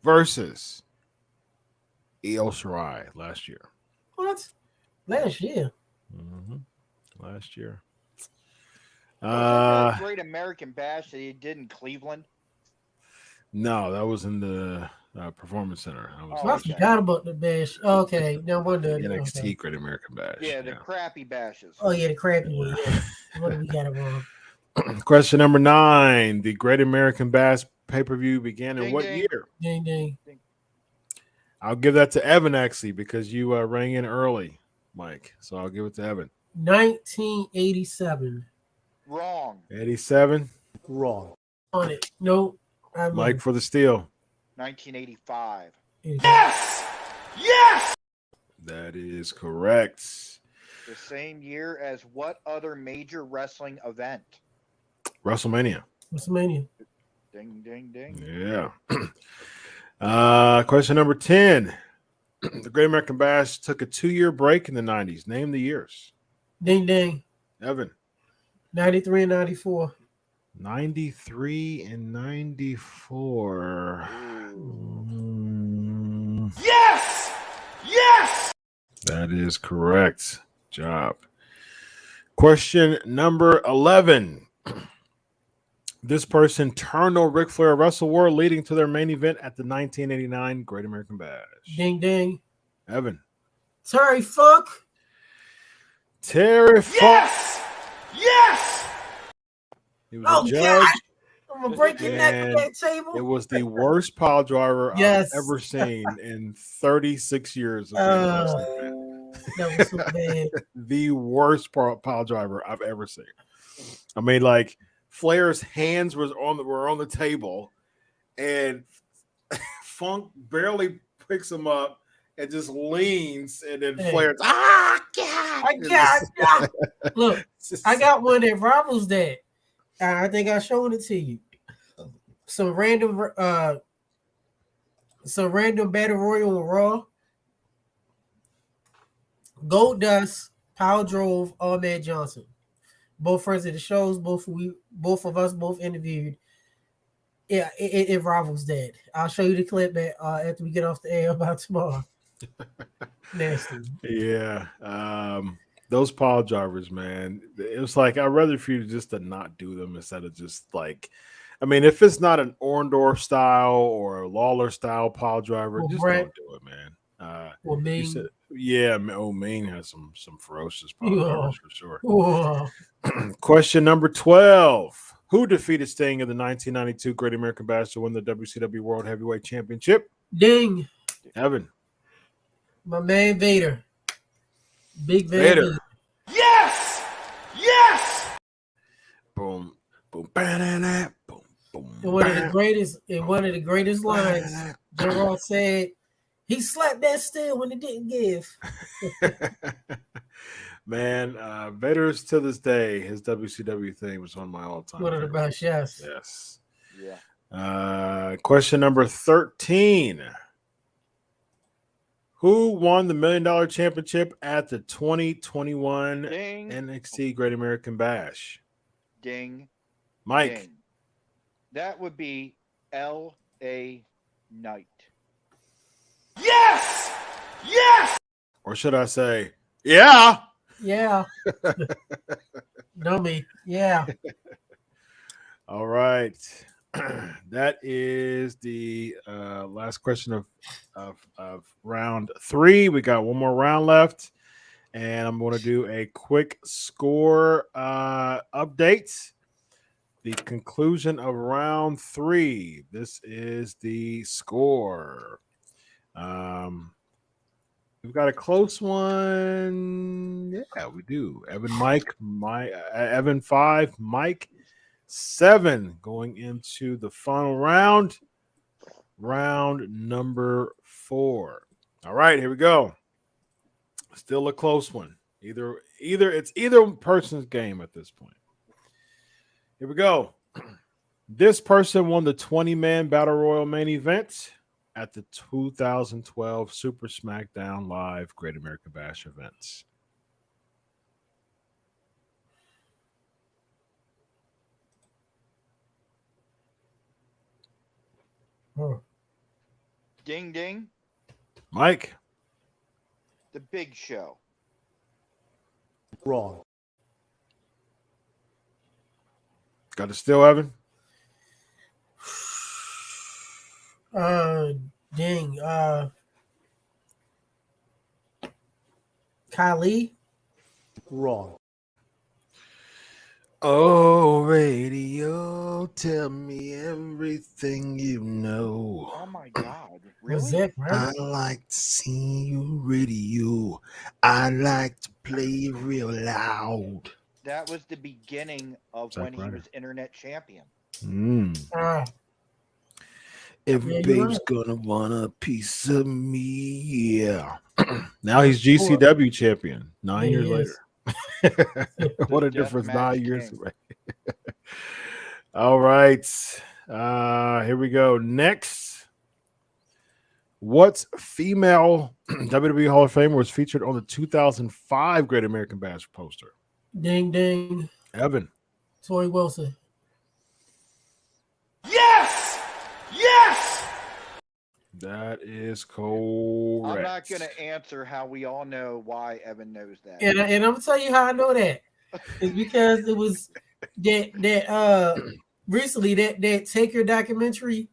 [SPEAKER 2] versus Io Shirai last year.
[SPEAKER 3] What? Last year.
[SPEAKER 2] Last year.
[SPEAKER 4] Wasn't that Great American Bash that he did in Cleveland?
[SPEAKER 2] No, that was in the Performance Center. That was
[SPEAKER 4] Oh,
[SPEAKER 3] I
[SPEAKER 4] okay.
[SPEAKER 3] forgot about the bash. Okay, no wonder.
[SPEAKER 2] the NXT
[SPEAKER 3] Okay.
[SPEAKER 2] Great American Bash.
[SPEAKER 4] Yeah, the crappy bashes.
[SPEAKER 3] Oh yeah, the crappy one. Yeah. What do we got it wrong?
[SPEAKER 2] Question number 9. The Great American Bash pay-per-view began in
[SPEAKER 4] Ding,
[SPEAKER 2] what
[SPEAKER 4] ding.
[SPEAKER 2] year?
[SPEAKER 3] Ding ding.
[SPEAKER 2] I'll give that to Evan, actually, because you rang in early, Mike. So I'll give it to Evan.
[SPEAKER 3] 1987.
[SPEAKER 4] Wrong.
[SPEAKER 2] 87.
[SPEAKER 5] Wrong.
[SPEAKER 3] On it. Nope. I'm
[SPEAKER 2] Mike for the steal.
[SPEAKER 4] 1985.
[SPEAKER 2] That is correct.
[SPEAKER 4] The same year as what other major wrestling event?
[SPEAKER 2] WrestleMania.
[SPEAKER 3] WrestleMania.
[SPEAKER 4] Ding, ding, ding.
[SPEAKER 2] Yeah. Question number 10. The Great American Bash took a 2-year break in the 90s. Name the years.
[SPEAKER 3] Ding ding.
[SPEAKER 2] Evan.
[SPEAKER 3] 93 and 94.
[SPEAKER 2] 93 and 94. That is correct. Job. Question number 11. This person turned on Ric Flair Wrestle War, leading to their main event at the 1989 Great American Bash.
[SPEAKER 3] Ding ding.
[SPEAKER 2] Evan.
[SPEAKER 3] Terry Funk.
[SPEAKER 2] Terry Funk. He was
[SPEAKER 3] Oh
[SPEAKER 2] a judge.
[SPEAKER 3] God. I'm gonna break your neck
[SPEAKER 2] And
[SPEAKER 3] on that table.
[SPEAKER 2] It was the worst pile driver
[SPEAKER 3] Yes.
[SPEAKER 2] I've ever seen in 36 years of being a wrestling fan.
[SPEAKER 3] That was so bad.
[SPEAKER 2] The worst pile driver I've ever seen. I mean, like Flair's hands were on the table, and Funk barely picks him up and just leans, and then
[SPEAKER 3] Hey.
[SPEAKER 2] Flair's God!
[SPEAKER 3] I got Look, I got one that rivals that. I think I showed it to you. Some random battle royal on Raw. Gold Dust, Power Drove, Ahmed Johnson. Both friends of the shows, both of us both interviewed. Yeah, it rivals that. I'll show you the clip after we get off the air about tomorrow. Nasty.
[SPEAKER 2] Yeah. Those pile drivers, man. It was like I'd rather for you just to not do them instead of just like, I mean, if it's not an Orndorff style or a Lawler style pile driver,
[SPEAKER 3] Or
[SPEAKER 2] just
[SPEAKER 3] Brett.
[SPEAKER 2] don't do it, man.
[SPEAKER 3] Or
[SPEAKER 2] You
[SPEAKER 3] Ming.
[SPEAKER 2] said, yeah, Maine has some ferocious pile
[SPEAKER 3] Yeah.
[SPEAKER 2] drivers for sure.
[SPEAKER 3] Oh.
[SPEAKER 2] Question number 12. Who defeated Sting in the 1992 Great American Bash to win the WCW World Heavyweight Championship?
[SPEAKER 3] Ding.
[SPEAKER 2] Evan.
[SPEAKER 3] My man Vader. Big Vader.
[SPEAKER 1] Yes! Yes!
[SPEAKER 2] Boom, boom, ba-da-da, boom, boom.
[SPEAKER 3] And one of the greatest lines, Gerard said, he slapped that still when it didn't give.
[SPEAKER 2] Man, Vader's to this day, his WCW theme was one of my all-time
[SPEAKER 3] One of the
[SPEAKER 2] favorites.
[SPEAKER 3] best, yes.
[SPEAKER 2] Yes.
[SPEAKER 4] Yeah.
[SPEAKER 2] Question number 13. Who won the $1 Million Championship at the 2021
[SPEAKER 4] Ding.
[SPEAKER 2] NXT Great American Bash?
[SPEAKER 4] Ding.
[SPEAKER 2] Mike.
[SPEAKER 4] Ding. That would be L.A. Knight.
[SPEAKER 1] Yes! Yes!
[SPEAKER 2] Or should I say, yeah?
[SPEAKER 3] Yeah. Dummy. Yeah.
[SPEAKER 2] All right. That is the last question of round 3. We got one more round left, and I'm going to do a quick score update. The conclusion of round 3. This is the score. We've got a close one. Yeah, we do. Evan 5, Mike 7 going into the final round. Round number 4. All right, here we go. Still a close one. It's either person's game at this point. Here we go. This person won the 20-man Battle Royal main event at the 2012 Super SmackDown Live Great American Bash events.
[SPEAKER 3] Oh.
[SPEAKER 4] Ding, ding.
[SPEAKER 2] Mike.
[SPEAKER 4] The Big Show.
[SPEAKER 5] Wrong.
[SPEAKER 2] Got it still, Evan?
[SPEAKER 3] Ding. Khali.
[SPEAKER 5] Wrong.
[SPEAKER 2] Oh, radio, tell me everything you know.
[SPEAKER 4] Oh my God!
[SPEAKER 3] Was
[SPEAKER 4] Really?
[SPEAKER 3] that
[SPEAKER 2] I
[SPEAKER 3] right?
[SPEAKER 2] like to see you radio. I like to play it real loud.
[SPEAKER 4] That was the beginning of
[SPEAKER 2] Zack
[SPEAKER 4] when he
[SPEAKER 2] Ryder.
[SPEAKER 4] was internet champion.
[SPEAKER 2] Every
[SPEAKER 3] Yeah, you're
[SPEAKER 2] babe's
[SPEAKER 3] right.
[SPEAKER 2] gonna want a piece of me. Yeah. Now he's GCW champion 9
[SPEAKER 3] Yeah,
[SPEAKER 2] years
[SPEAKER 3] he is.
[SPEAKER 2] later. What a
[SPEAKER 4] Deathmatch
[SPEAKER 2] difference 9 years
[SPEAKER 4] king.
[SPEAKER 2] away. All right. Here we go. Next. What female WWE Hall of Famer was featured on the 2005 Great American Bash poster?
[SPEAKER 3] Ding, ding.
[SPEAKER 2] Evan.
[SPEAKER 3] Tori Wilson.
[SPEAKER 1] Yes! Yes!
[SPEAKER 2] That is correct.
[SPEAKER 4] I'm not going to answer how we all know why Evan knows that.
[SPEAKER 3] And I'm gonna tell you how I know that. It's because it was that recently that Take Your documentary,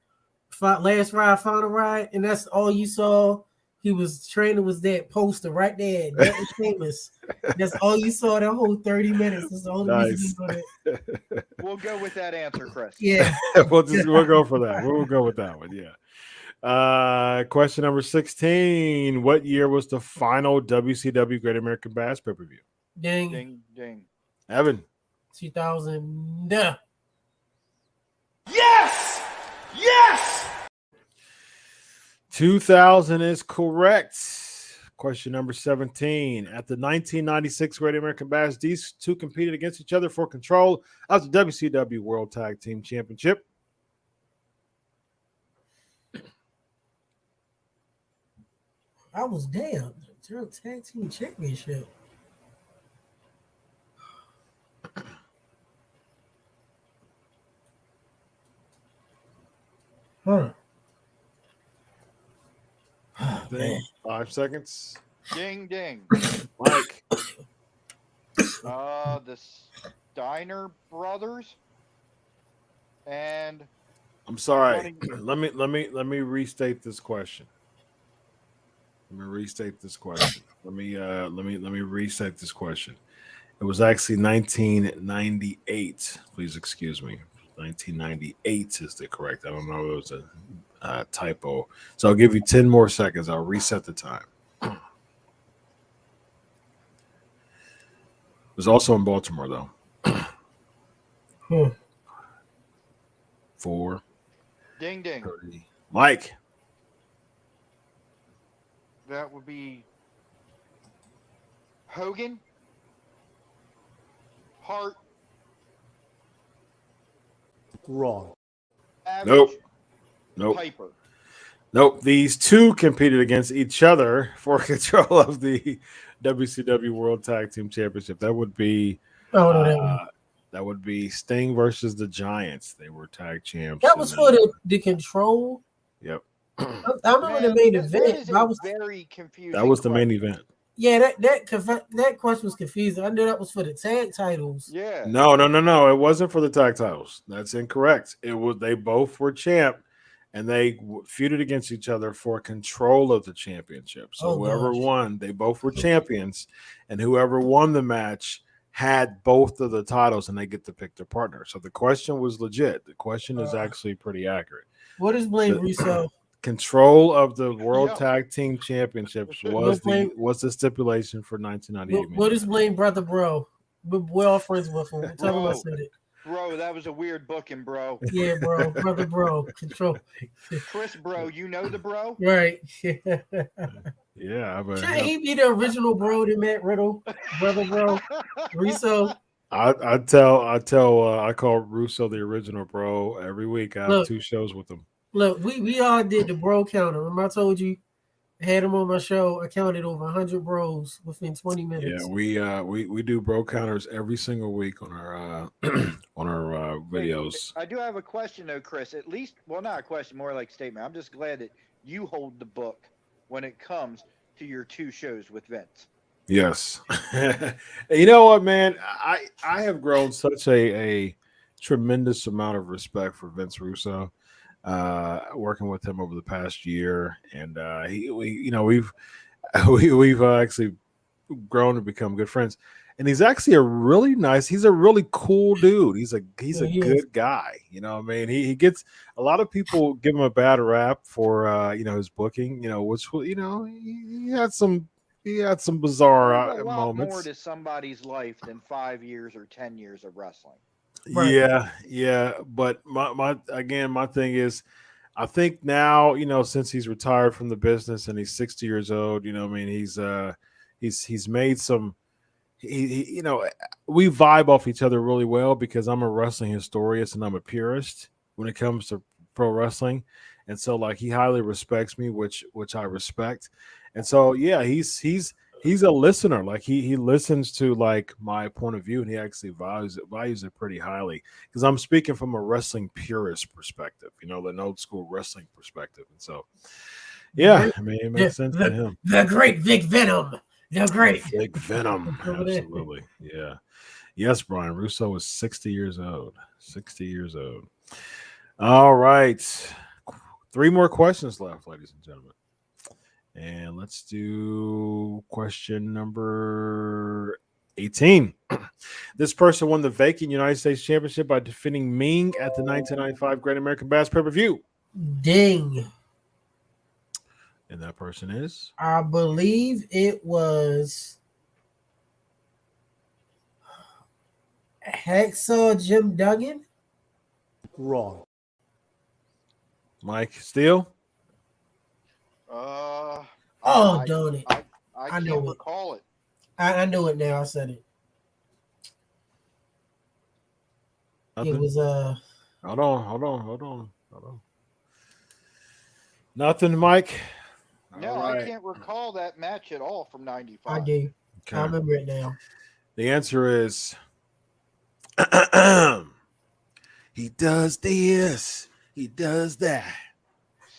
[SPEAKER 3] Last Ride, Final Ride, and that's all you saw. He was training was that poster right there. That was famous. That's all you saw that whole 30 minutes. That's the only reason you know that.
[SPEAKER 4] We'll go with that answer, Chris.
[SPEAKER 3] Yeah.
[SPEAKER 2] we'll go for that. We'll go with that one. Yeah. Question number 16. What year was the final WCW Great American Bash pay-per-view?
[SPEAKER 3] Ding.
[SPEAKER 4] Ding, ding.
[SPEAKER 2] Evan.
[SPEAKER 3] 2000.
[SPEAKER 1] Yes! Yes!
[SPEAKER 2] 2000 is correct. Question number 17. At the 1996 Great American Bash, these two competed against each other for control of the WCW World Tag Team Championship.
[SPEAKER 3] I was damn. Tag Team Championship. Huh. Oh, man.
[SPEAKER 2] 5 seconds.
[SPEAKER 4] Ding ding.
[SPEAKER 2] Mike.
[SPEAKER 4] The Steiner brothers and
[SPEAKER 2] I'm sorry.
[SPEAKER 4] Johnny-
[SPEAKER 2] let me restate this question. Let me restate this question. Let me restate this question. It was actually 1998. Please excuse me. 1998 is the correct. I don't know if it was a typo. So I'll give you 10 more seconds. I'll reset the time. It was also in Baltimore, though. 4.
[SPEAKER 4] Ding ding.
[SPEAKER 2] 30. Mike.
[SPEAKER 4] That would be Hogan, Hart,
[SPEAKER 5] Wrong.
[SPEAKER 4] Savage,
[SPEAKER 2] Nope.
[SPEAKER 4] Piper.
[SPEAKER 2] Nope. These two competed against each other for control of the WCW World Tag Team Championship. That would be
[SPEAKER 3] Oh, no, that one.
[SPEAKER 2] that would be Sting versus the Giants. They were tag champs.
[SPEAKER 3] That was for the control.
[SPEAKER 2] Yep.
[SPEAKER 3] I remember the main event.
[SPEAKER 4] That is very confusing.
[SPEAKER 2] That was the main
[SPEAKER 4] question.
[SPEAKER 2] event.
[SPEAKER 3] Yeah, that question was confusing. I knew that was for the tag titles.
[SPEAKER 4] Yeah.
[SPEAKER 2] No. It wasn't for the tag titles. That's incorrect. It was they both were champ, and they feuded against each other for control of the championship. So whoever won, they both were champions, and whoever won the match had both of the titles, and they get to pick their partner. So the question was legit. The question is actually pretty accurate.
[SPEAKER 3] What is Blade Russo?
[SPEAKER 2] Control of the World Tag Team Championships was the stipulation for 1998.
[SPEAKER 3] What is Blade Brother Bro? We're all friends with him. Tell him I said it.
[SPEAKER 4] Bro, that was a weird booking, bro.
[SPEAKER 3] Yeah, bro. Brother Bro. Control.
[SPEAKER 4] Chris, bro, you know the bro?
[SPEAKER 3] Right.
[SPEAKER 2] Yeah.
[SPEAKER 3] Should he be the original bro to Matt Riddle? Brother Bro. Russo.
[SPEAKER 2] I call Russo the original bro every week. I have 2 shows with him.
[SPEAKER 3] Look, we all did the bro counter. Remember I told you I had him on my show. I counted over 100 bros within 20 minutes.
[SPEAKER 2] Yeah, we do bro counters every single week on our videos.
[SPEAKER 4] I do have a question though, Chris. At least, well, not a question, more like a statement. I'm just glad that you hold the book when it comes to your 2 shows with Vince.
[SPEAKER 2] Yes. You know what, man? I have grown such a tremendous amount of respect for Vince Russo. Working with him over the past year, and we've actually grown to become good friends. And he's actually he's a really cool dude. He's a good guy. You know what I mean? He gets a lot of people give him a bad rap for his booking, which he had some bizarre
[SPEAKER 4] a lot
[SPEAKER 2] moments.
[SPEAKER 4] More to somebody's life than 5 years or 10 years of wrestling.
[SPEAKER 3] Right.
[SPEAKER 2] Yeah. But my thing is, I think now, since he's retired from the business and he's 60 years old, he's made some. We vibe off each other really well because I'm a wrestling historian and I'm a purist when it comes to pro wrestling, and so he highly respects me, which I respect, and so he's a listener. He listens to my point of view, and he actually values it pretty highly because I'm speaking from a wrestling purist perspective, an old school wrestling perspective. And so, it makes sense to him.
[SPEAKER 3] The great Vic Venom. The great
[SPEAKER 2] Vic Venom. Absolutely. Yeah. Yes, Brian. Russo is 60 years old. 60 years old. All right. 3 more questions left, ladies and gentlemen. And let's do question number 18. This person won the vacant United States Championship by defeating Ming at the 1995 Great American Bash pay-per-view.
[SPEAKER 3] Ding.
[SPEAKER 2] And that person is?
[SPEAKER 3] I believe it was Hacksaw Jim Duggan.
[SPEAKER 5] Wrong.
[SPEAKER 2] Mike Steele?
[SPEAKER 3] Darn it. I
[SPEAKER 4] can't
[SPEAKER 3] know it.
[SPEAKER 4] recall it.
[SPEAKER 3] I know it now. I said it.
[SPEAKER 2] Nothing.
[SPEAKER 3] It was
[SPEAKER 2] Hold on. Nothing, Mike.
[SPEAKER 4] No,
[SPEAKER 2] All
[SPEAKER 4] I
[SPEAKER 2] right.
[SPEAKER 4] can't recall that match at all from '95.
[SPEAKER 3] I do.
[SPEAKER 2] Okay.
[SPEAKER 3] I remember it now.
[SPEAKER 2] The answer is he does this, he does that.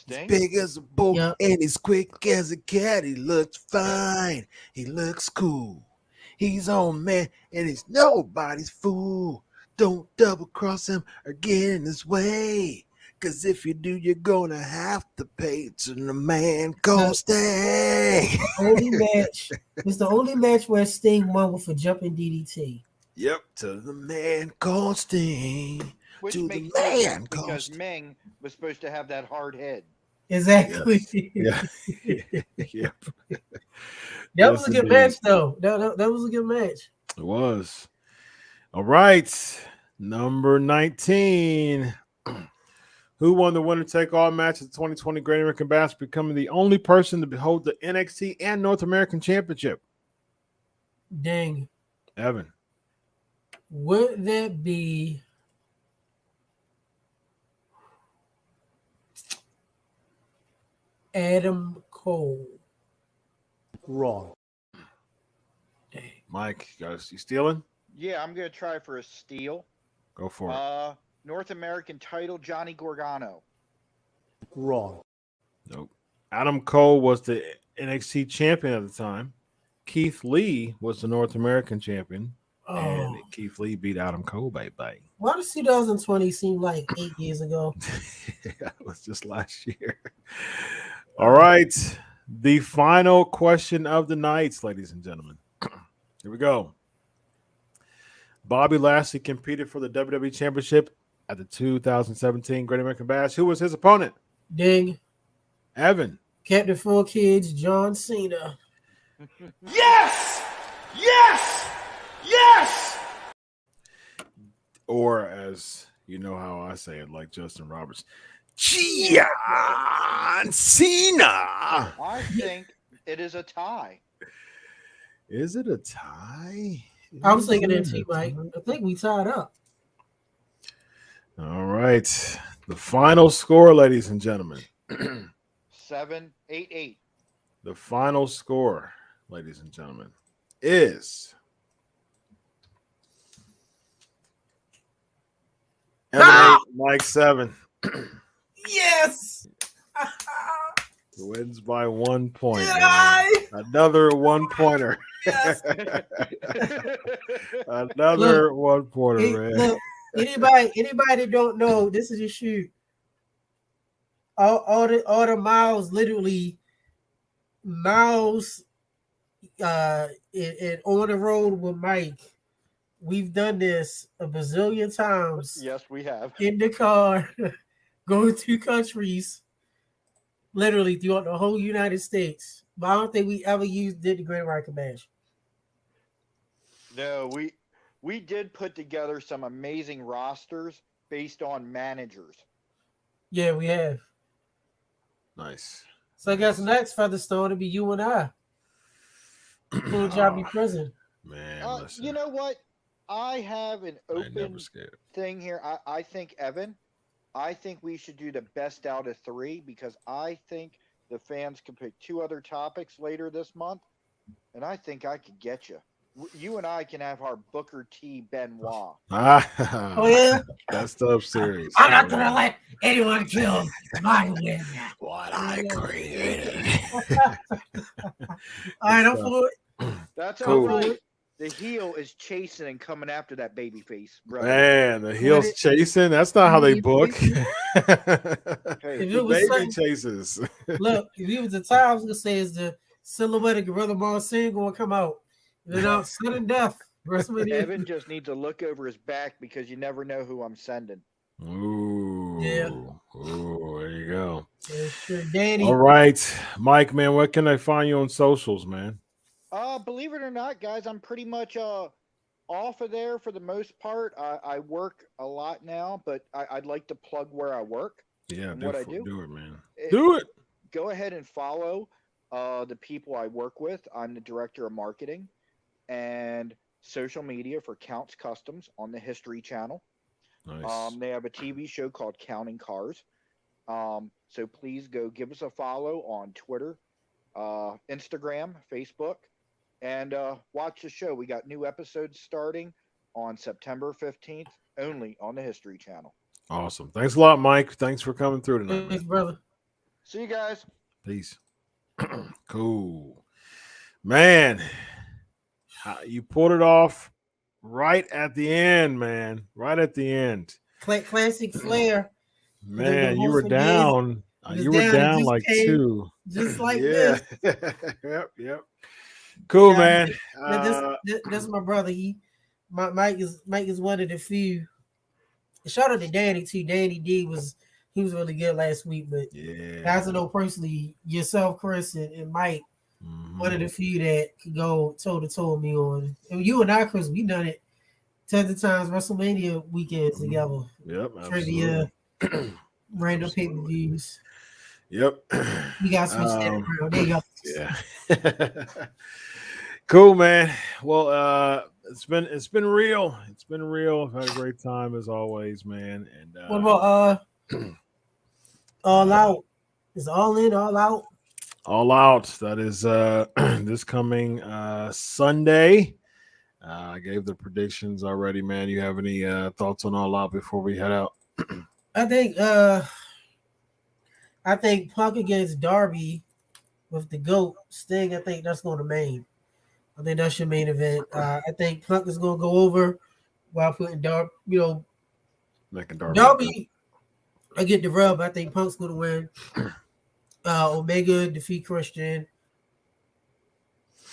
[SPEAKER 2] He's
[SPEAKER 4] Sting?
[SPEAKER 2] big as a bull
[SPEAKER 3] Yep.
[SPEAKER 2] and he's quick as a cat. He looks fine. He looks cool. He's on man and he's nobody's fool. Don't double cross him or get in his way. Cause if you do, you're gonna have to pay to the man called Sting.
[SPEAKER 3] Only match. It's the only match where Sting won with a jumping DDT.
[SPEAKER 2] Yep, to the man called Sting.
[SPEAKER 4] Which
[SPEAKER 2] To
[SPEAKER 4] makes
[SPEAKER 2] the
[SPEAKER 4] no
[SPEAKER 2] man
[SPEAKER 4] sense
[SPEAKER 2] called
[SPEAKER 4] because
[SPEAKER 2] Sting.
[SPEAKER 4] Meng was supposed to have that hard head.
[SPEAKER 3] Exactly.
[SPEAKER 2] Yeah. Yep.
[SPEAKER 3] That was a good match, though. That was a good match.
[SPEAKER 2] It was. All right. Number 19. Who won the winner take all match of the 2020 Great American Bash, becoming the only person to hold the NXT and North American Championship?
[SPEAKER 3] Dang.
[SPEAKER 2] Evan.
[SPEAKER 3] Would that be Adam Cole?
[SPEAKER 5] Wrong.
[SPEAKER 3] Dang.
[SPEAKER 2] Mike, you stealing?
[SPEAKER 4] Yeah, I'm going to try for a steal.
[SPEAKER 2] Go for it.
[SPEAKER 4] North American title, Johnny Gargano.
[SPEAKER 5] Wrong.
[SPEAKER 2] Nope. Adam Cole was the NXT champion at the time. Keith Lee was the North American champion.
[SPEAKER 3] Oh.
[SPEAKER 2] And Keith Lee beat Adam Cole, baby.
[SPEAKER 3] Why does 2020 seem like 8 years ago?
[SPEAKER 2] That was just last year. All right. The final question of the night, ladies and gentlemen. Here we go. Bobby Lashley competed for the WWE Championship at the 2017 Great American Bash. Who was his opponent?
[SPEAKER 3] Ding.
[SPEAKER 2] Evan.
[SPEAKER 3] Captain 4 Kids, John Cena.
[SPEAKER 1] Yes! Yes! Yes!
[SPEAKER 2] Or as you know how I say it, like Justin Roberts, John Cena.
[SPEAKER 4] I think it is a tie.
[SPEAKER 2] Is it a tie?
[SPEAKER 3] I was thinking that too, Mike. I think we tied up.
[SPEAKER 2] All right. The final score, ladies and gentlemen.
[SPEAKER 4] 7-8-8.
[SPEAKER 2] The final score, ladies and gentlemen, is Evan 8, Mike 7.
[SPEAKER 3] Yes.
[SPEAKER 2] Wins by 1 point.
[SPEAKER 3] Did I?
[SPEAKER 2] Another 1-pointer.
[SPEAKER 3] Yes.
[SPEAKER 2] Another 1-pointer, man.
[SPEAKER 3] Look, anybody that don't know, this is your shoot. All the miles, literally miles and on the road with Mike. We've done this a bazillion times.
[SPEAKER 4] Yes, we have.
[SPEAKER 3] In the car, going through countries, literally throughout the whole United States. But I don't think we ever did the Great American Bash.
[SPEAKER 4] No, we did put together some amazing rosters based on managers.
[SPEAKER 3] Yeah, we have.
[SPEAKER 2] Nice.
[SPEAKER 3] So I guess next Featherstone will be you and I. Cool job, be present.
[SPEAKER 2] Man, listen.
[SPEAKER 4] You know what? I have an
[SPEAKER 2] I ain't never
[SPEAKER 4] open
[SPEAKER 2] scared.
[SPEAKER 4] thing here. I think, Evan, I think we should do the best out of 3 because I think the fans can pick 2 other topics later this month, and I think I could get you. You and I can have our Booker T. Benoit.
[SPEAKER 3] Oh, yeah?
[SPEAKER 2] Best of series.
[SPEAKER 3] I'm not going to let anyone kill my win.
[SPEAKER 2] What I created.
[SPEAKER 3] All right, I'm for it.
[SPEAKER 4] That's
[SPEAKER 2] Cool.
[SPEAKER 4] all right. The heel is chasing and coming after that baby face, brother.
[SPEAKER 2] Man, the heel's chasing. That's not how they book.
[SPEAKER 3] If it was
[SPEAKER 2] Baby
[SPEAKER 3] something-
[SPEAKER 2] chases.
[SPEAKER 3] Look, if it was the time, I was going to say is the silhouette of Gorilla Monsoon going to come out. And then sudden death.
[SPEAKER 4] Evan just needs to look over his back because you never know who I'm sending.
[SPEAKER 2] Ooh.
[SPEAKER 3] Yeah.
[SPEAKER 2] Ooh, there you go.
[SPEAKER 3] Yeah, sure, Danny.
[SPEAKER 2] All right. Mike, man, where can I find you on socials, man?
[SPEAKER 4] Believe it or not, guys, I'm pretty much off of there for the most part. I work a lot now, but I'd like to plug where I work.
[SPEAKER 2] Yeah,
[SPEAKER 4] what I do.
[SPEAKER 2] Do it, man. Do it.
[SPEAKER 4] Go ahead and follow the people I work with. I'm the director of marketing and social media for Counts Customs on the History Channel.
[SPEAKER 2] Nice.
[SPEAKER 4] They have a TV show called Counting Cars. So please go give us a follow on Twitter, Instagram, Facebook, and watch the show. We got new episodes starting on September 15th, only on the History Channel.
[SPEAKER 2] Awesome. Thanks a lot, Mike. Thanks for coming through tonight, man.
[SPEAKER 3] Thanks, brother.
[SPEAKER 4] See you guys.
[SPEAKER 2] Peace. Cool. Man, you pulled it off right at the end, man. Right at the end.
[SPEAKER 3] Classic Flair.
[SPEAKER 2] Man, you
[SPEAKER 3] host
[SPEAKER 2] were
[SPEAKER 3] for
[SPEAKER 2] down.
[SPEAKER 3] He was
[SPEAKER 2] You were
[SPEAKER 3] down, it
[SPEAKER 2] down
[SPEAKER 3] just
[SPEAKER 2] like
[SPEAKER 3] came
[SPEAKER 2] 2.
[SPEAKER 3] just like
[SPEAKER 2] Yeah.
[SPEAKER 3] this.
[SPEAKER 2] Yep. Cool,
[SPEAKER 3] Yeah,
[SPEAKER 2] man.
[SPEAKER 3] That's my brother. Mike is one of the few. Shout out to Danny too. Danny D was really good last week, but
[SPEAKER 2] Yeah.
[SPEAKER 3] guys I know personally, yourself, Chris, and Mike, one of the few that could go toe to toe with me on. And you and I, Chris, we done it tons of times. WrestleMania weekends together.
[SPEAKER 2] Yep.
[SPEAKER 3] Trivia, random pay-per-views.
[SPEAKER 2] Yep.
[SPEAKER 3] We got switch that around. There you go.
[SPEAKER 2] Yeah. Cool, man. Well, it's been real. It's been real. I've had a great time as always, man. And
[SPEAKER 3] What about All Out? Is All In, All Out?
[SPEAKER 2] All Out. That is this coming Sunday. I gave the predictions already, man. You have any thoughts on All Out before we head out?
[SPEAKER 3] I think Punk against Darby with the GOAT Sting. I think that's going to main. I think that's your main event. I think Punk is going to go over while putting Darby.
[SPEAKER 2] Making
[SPEAKER 3] Darby. I get the rub. I think Punk's going to win. Omega defeat Christian.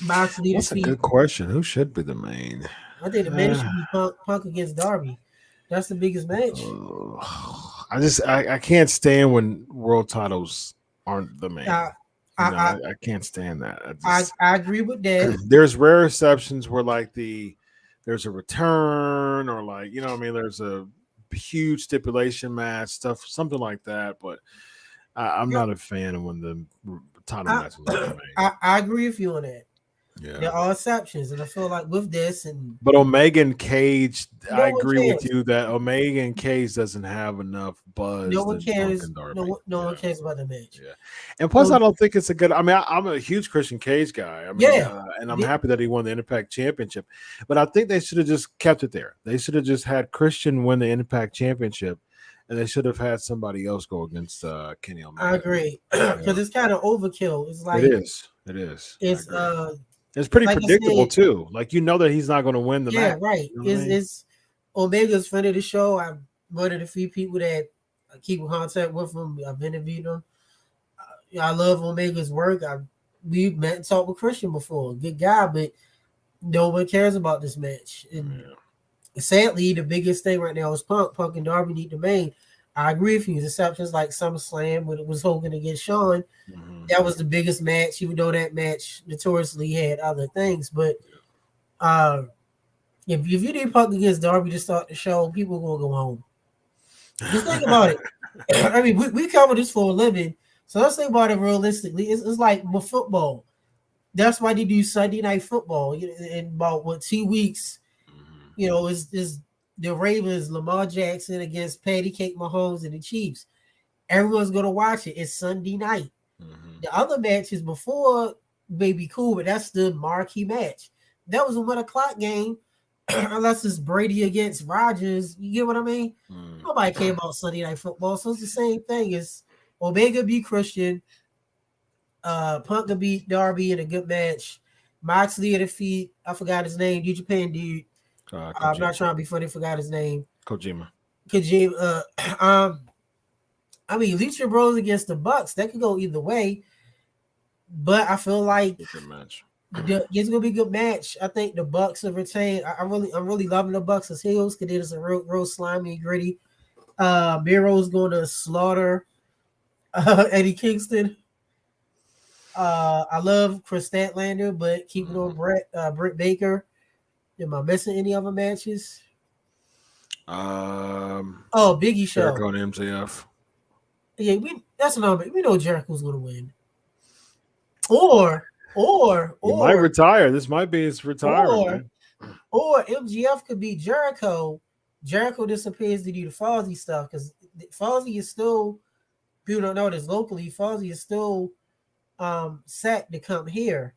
[SPEAKER 3] Moxley
[SPEAKER 2] That's
[SPEAKER 3] defeat.
[SPEAKER 2] a good question. Who should be the main?
[SPEAKER 3] I think the main should be Punk against Darby. That's the biggest match.
[SPEAKER 2] I can't stand when world titles aren't the main. I can't stand that.
[SPEAKER 3] I agree with that.
[SPEAKER 2] There's rare exceptions where like there's a return or like there's a huge stipulation match stuff, something like that. But I'm not a fan of when the title matches are the main.
[SPEAKER 3] I agree with you on that.
[SPEAKER 2] Yeah.
[SPEAKER 3] There are exceptions, and I feel like with this
[SPEAKER 2] but Omega and Cage,
[SPEAKER 3] no
[SPEAKER 2] I agree with you that Omega and Cage doesn't have enough buzz.
[SPEAKER 3] No one cares. No one cares about the match.
[SPEAKER 2] Yeah, and plus, I don't think it's a good. I mean, I'm a huge Christian Cage guy. I mean, and I'm happy that he won the Impact Championship. But I think they should have just kept it there. They should have just had Christian win the Impact Championship, and they should have had somebody else go against Kenny Omega.
[SPEAKER 3] I agree because it's kind of overkill. It's like
[SPEAKER 2] it is. It's pretty
[SPEAKER 3] like
[SPEAKER 2] predictable too. Like that he's not going to win the match.
[SPEAKER 3] Yeah, right. It's Omega's friend of the show. I'm one of the few people that I keep in contact with him. I've interviewed him. I love Omega's work. We met and talked with Christian before. Good guy, but no one cares about this match. And sadly, the biggest thing right now is Punk. Punk and Darby need the main. I agree with you. Exceptions like SummerSlam when it was Hogan against Shawn. That was the biggest match, even though that match notoriously had other things. But if you need Punk against Darby to start the show, people are going to go home. Just think about it. I mean, we cover this for a living. So let's think about it realistically. It's like with football. That's why they do Sunday Night Football. In about 2 weeks, is the Ravens, Lamar Jackson against Patty Cake Mahomes and the Chiefs. Everyone's going to watch it. It's Sunday night. The other matches before may be cool, but that's the marquee match. That was a 1 o'clock game, unless it's Brady against Rodgers. You get what I mean? Nobody cared about Sunday Night Football. So it's the same thing. It's Omega beat Christian, Punk beat Darby in a good match. Moxley defeat, I forgot his name, New Japan dude. I'm not trying to be funny, forgot his name.
[SPEAKER 2] Kojima.
[SPEAKER 3] I mean, Lucha Bros against the Bucks, that could go either way. But I feel like it's gonna be a good match. I think the Bucks have retained. I'm really loving the Bucks as heels because it is a real slimy and gritty. Miro's going to slaughter Eddie Kingston. I love Chris Statlander, but keep it on Britt Baker. Am I missing any other matches? Biggie Show.
[SPEAKER 2] Jericho and MJF.
[SPEAKER 3] Yeah, that's another. We know Jericho's going to win.
[SPEAKER 2] He might retire. This might be his retirement, man.
[SPEAKER 3] Or MGF could be Jericho. Jericho disappears to do the Fozzy stuff because Fozzy is still, people don't know this locally, Fozzy is still set to come here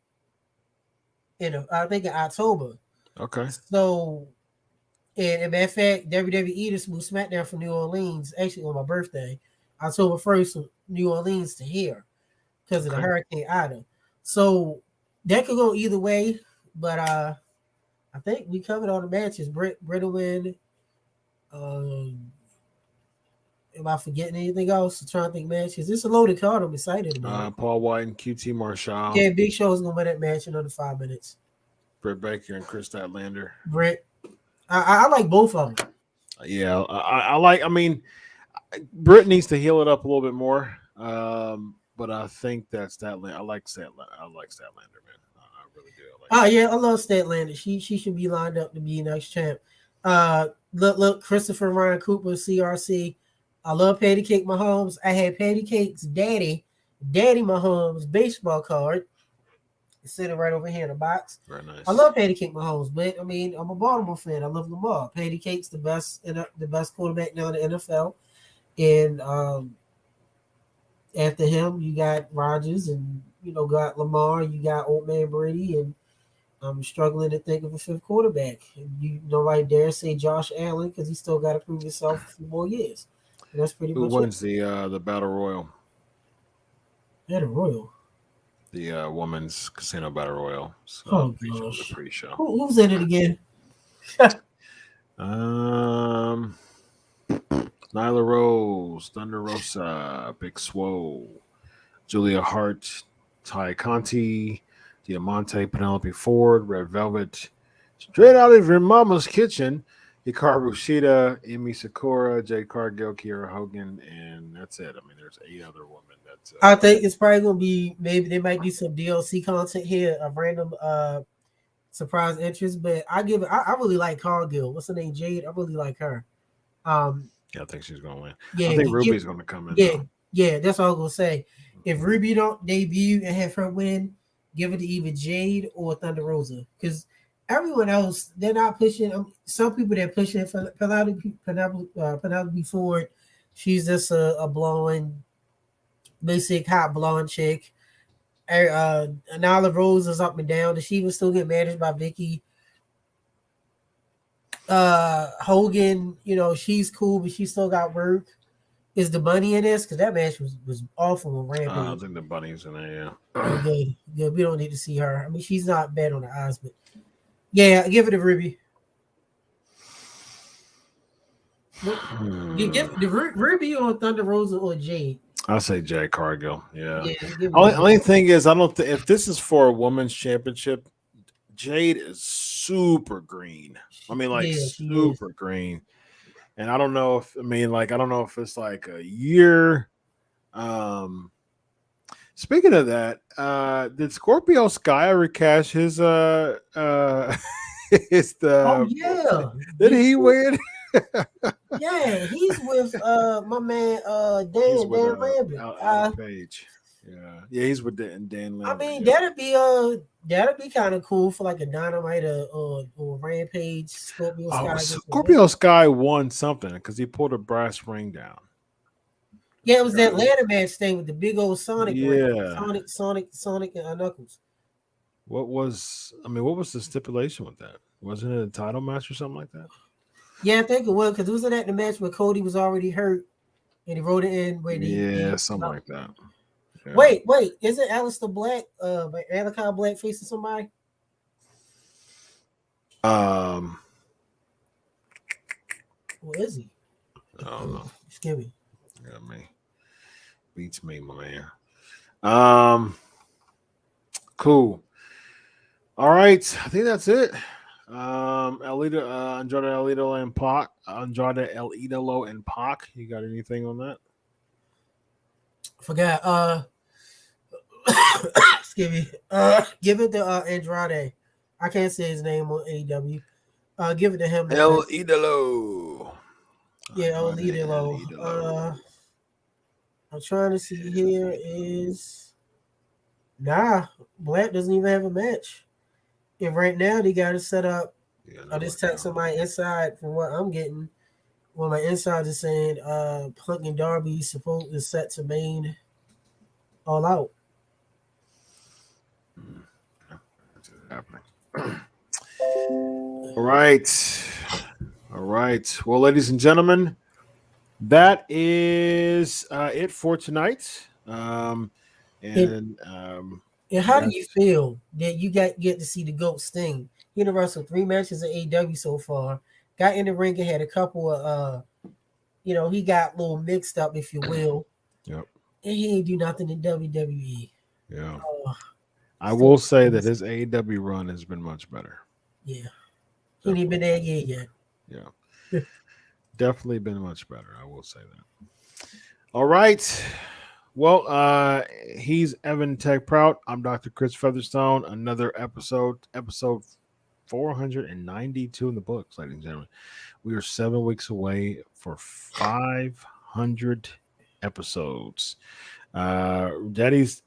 [SPEAKER 3] I think in October.
[SPEAKER 2] Okay.
[SPEAKER 3] So, and matter of fact, WWE just moved SmackDown from New Orleans, actually on my birthday, October 1st, from New Orleans to here because of the Hurricane Ida. So that could go either way, but I think we covered all the matches. Britt will win. Am I forgetting anything else? I'm trying to think matches. It's a loaded card. I'm excited about.
[SPEAKER 2] Paul White and QT Marshall.
[SPEAKER 3] Yeah, Big Show's gonna win that match in under 5 minutes.
[SPEAKER 2] Britt Baker and Chris Statlander.
[SPEAKER 3] Britt, I like both of them.
[SPEAKER 2] Yeah, I like. I mean, Britt needs to heal it up a little bit more. But I think that's Statlander. I like Statlander, man. I really do.
[SPEAKER 3] I love Statlander. She should be lined up to be next champ. Look, Christopher Ryan Cooper, CRC. I love Patty Cake Mahomes. I had Patty Cake's Daddy Mahomes baseball card. It's sitting right over here in the box.
[SPEAKER 2] Very nice.
[SPEAKER 3] I love Patty Cake Mahomes, but I mean, I'm a Baltimore fan. I love Lamar. Patty Cake's the best quarterback now in the NFL. And after him, you got Rodgers, and got Lamar. You got Old Man Brady, and I'm struggling to think of a fifth quarterback. Nobody dare say Josh Allen because he still got to prove himself a few more years. And that's pretty much
[SPEAKER 2] Who wins the Battle Royal?
[SPEAKER 3] Battle Royal.
[SPEAKER 2] The women's casino battle royal. So
[SPEAKER 3] Oh gosh,
[SPEAKER 2] the pre-show.
[SPEAKER 3] Who's in it again?
[SPEAKER 2] Nyla Rose, Thunder Rosa, Big Swole, Julia Hart, Ty Conti, Diamante, Penelope Ford, Red Velvet, straight out of your mama's kitchen, Hikaru Shida, Emi Sakura, Jade Cargill, Kiera Hogan, and that's it. I mean, there's 8 other women.
[SPEAKER 3] I think it's probably gonna be, maybe they might do some DLC content here, a random surprise interest. But I really like Cargill. What's her name? Jade. I really like her.
[SPEAKER 2] Yeah, I think she's gonna win.
[SPEAKER 3] Yeah,
[SPEAKER 2] I think Ruby's gonna come in.
[SPEAKER 3] Yeah, that's all I was gonna say. If Ruby don't debut and have her win, give it to either Jade or Thunder Rosa, because everyone else, they're not pushing. Some people they're pushing for Penelope Ford. She's just a blowing, basic hot blonde chick. Nyla Rose is up and down. Does she even still get managed by Vicky? Hogan, she's cool, but she still got work. Is the bunny in this? Because that match was awful on Rampage.
[SPEAKER 2] I think the bunny's in there,
[SPEAKER 3] yeah. Good. We don't need to see her. I mean, she's not bad on the eyes, but yeah, give it to Ruby. Give the Ruby or Thunder Rosa or Jade.
[SPEAKER 2] I'll say Jade Cargill. Yeah. Only thing is, I don't think if this is for a women's championship, Jade is super green. I mean, like super green. And I don't know if it's like a year. Speaking of that, did Scorpio Sky recash his did he win?
[SPEAKER 3] Yeah, he's with my man Dan Lambert.
[SPEAKER 2] Page. Yeah, he's with Dan Lambert.
[SPEAKER 3] I mean, that'd be kind of cool for like a Dynamite or Rampage.
[SPEAKER 2] Scorpio Sky won something because he pulled a brass ring down.
[SPEAKER 3] Yeah, it was that ladder match thing with the big old Sonic.
[SPEAKER 2] Yeah,
[SPEAKER 3] Sonic and Knuckles.
[SPEAKER 2] What was the stipulation with that? Wasn't it a title match or something like that?
[SPEAKER 3] Yeah, I think it was, because it was in that the match where Cody was already hurt and he wrote it in.
[SPEAKER 2] Something like that. Yeah.
[SPEAKER 3] Wait, isn't Aleister Black, Malachi Black facing somebody? Where is he?
[SPEAKER 2] I don't know.
[SPEAKER 3] Just give me.
[SPEAKER 2] Yeah, me. Beats me, my man. Cool. All right, I think that's it. Andrade El Idolo and Pac. You got anything on that?
[SPEAKER 3] Forgot. Excuse me. Give it to Andrade. I can't say his name on AEW. Give it to him.
[SPEAKER 2] El Idolo.
[SPEAKER 3] Yeah, El Idolo. I'm trying to see here is Nah, Black doesn't even have a match. And right now they got it set up. I just text on my inside from what I'm getting. Well, my inside is saying Punk and Darby supposed to set to main All Out.
[SPEAKER 2] All right. All right. Well, ladies and gentlemen, that is it for tonight. And
[SPEAKER 3] how do you feel that you get to see the GOAT Sting? He wrestled 3 matches at AEW so far. Got in the ring and had a couple of he got a little mixed up, if you will.
[SPEAKER 2] Yep.
[SPEAKER 3] And he ain't do nothing in WWE.
[SPEAKER 2] Yeah. I will say that his AEW run has been much better.
[SPEAKER 3] Yeah. He ain't been there yet.
[SPEAKER 2] Yeah. Definitely been much better. I will say that. All right. Well, he's Evan Tech Prout. I'm Dr. Chris Featherstone. Another episode 492 in the books, ladies and gentlemen. We are 7 weeks away for 500 episodes. Danny is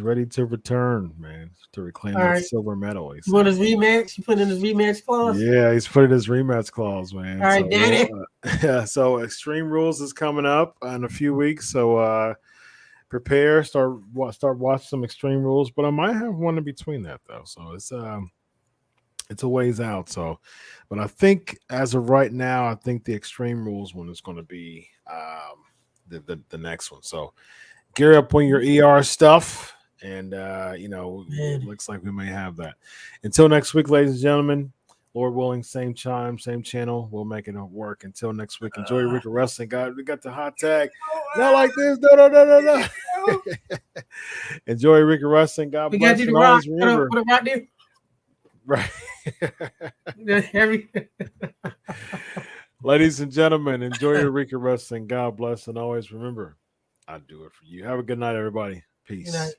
[SPEAKER 2] ready to return, man, to reclaim that silver medal.
[SPEAKER 3] You want his rematch? You put in his rematch clause?
[SPEAKER 2] Yeah, he's put in his rematch clause, man.
[SPEAKER 3] All right, Danny.
[SPEAKER 2] So Extreme Rules is coming up in a few weeks. So prepare, start watch some Extreme Rules, but I might have one in between that though. So it's a ways out. So, but I think as of right now, I think the Extreme Rules one is going to be the next one. So gear up on your ER stuff, and it looks like we may have that. Until next week, ladies and gentlemen. Lord willing, same time, same channel. We'll make it work. Until next week, enjoy your week of wrestling. God, we got the hot tag. Not like this. No. Enjoy your week of wrestling. God
[SPEAKER 3] we
[SPEAKER 2] bless.
[SPEAKER 3] Got you the rock.
[SPEAKER 2] Remember.
[SPEAKER 3] Put a rock there.
[SPEAKER 2] Right. Ladies and gentlemen, enjoy your week of wrestling. God bless. And always remember, I do it for you. Have a good night, everybody. Peace.
[SPEAKER 3] Good night.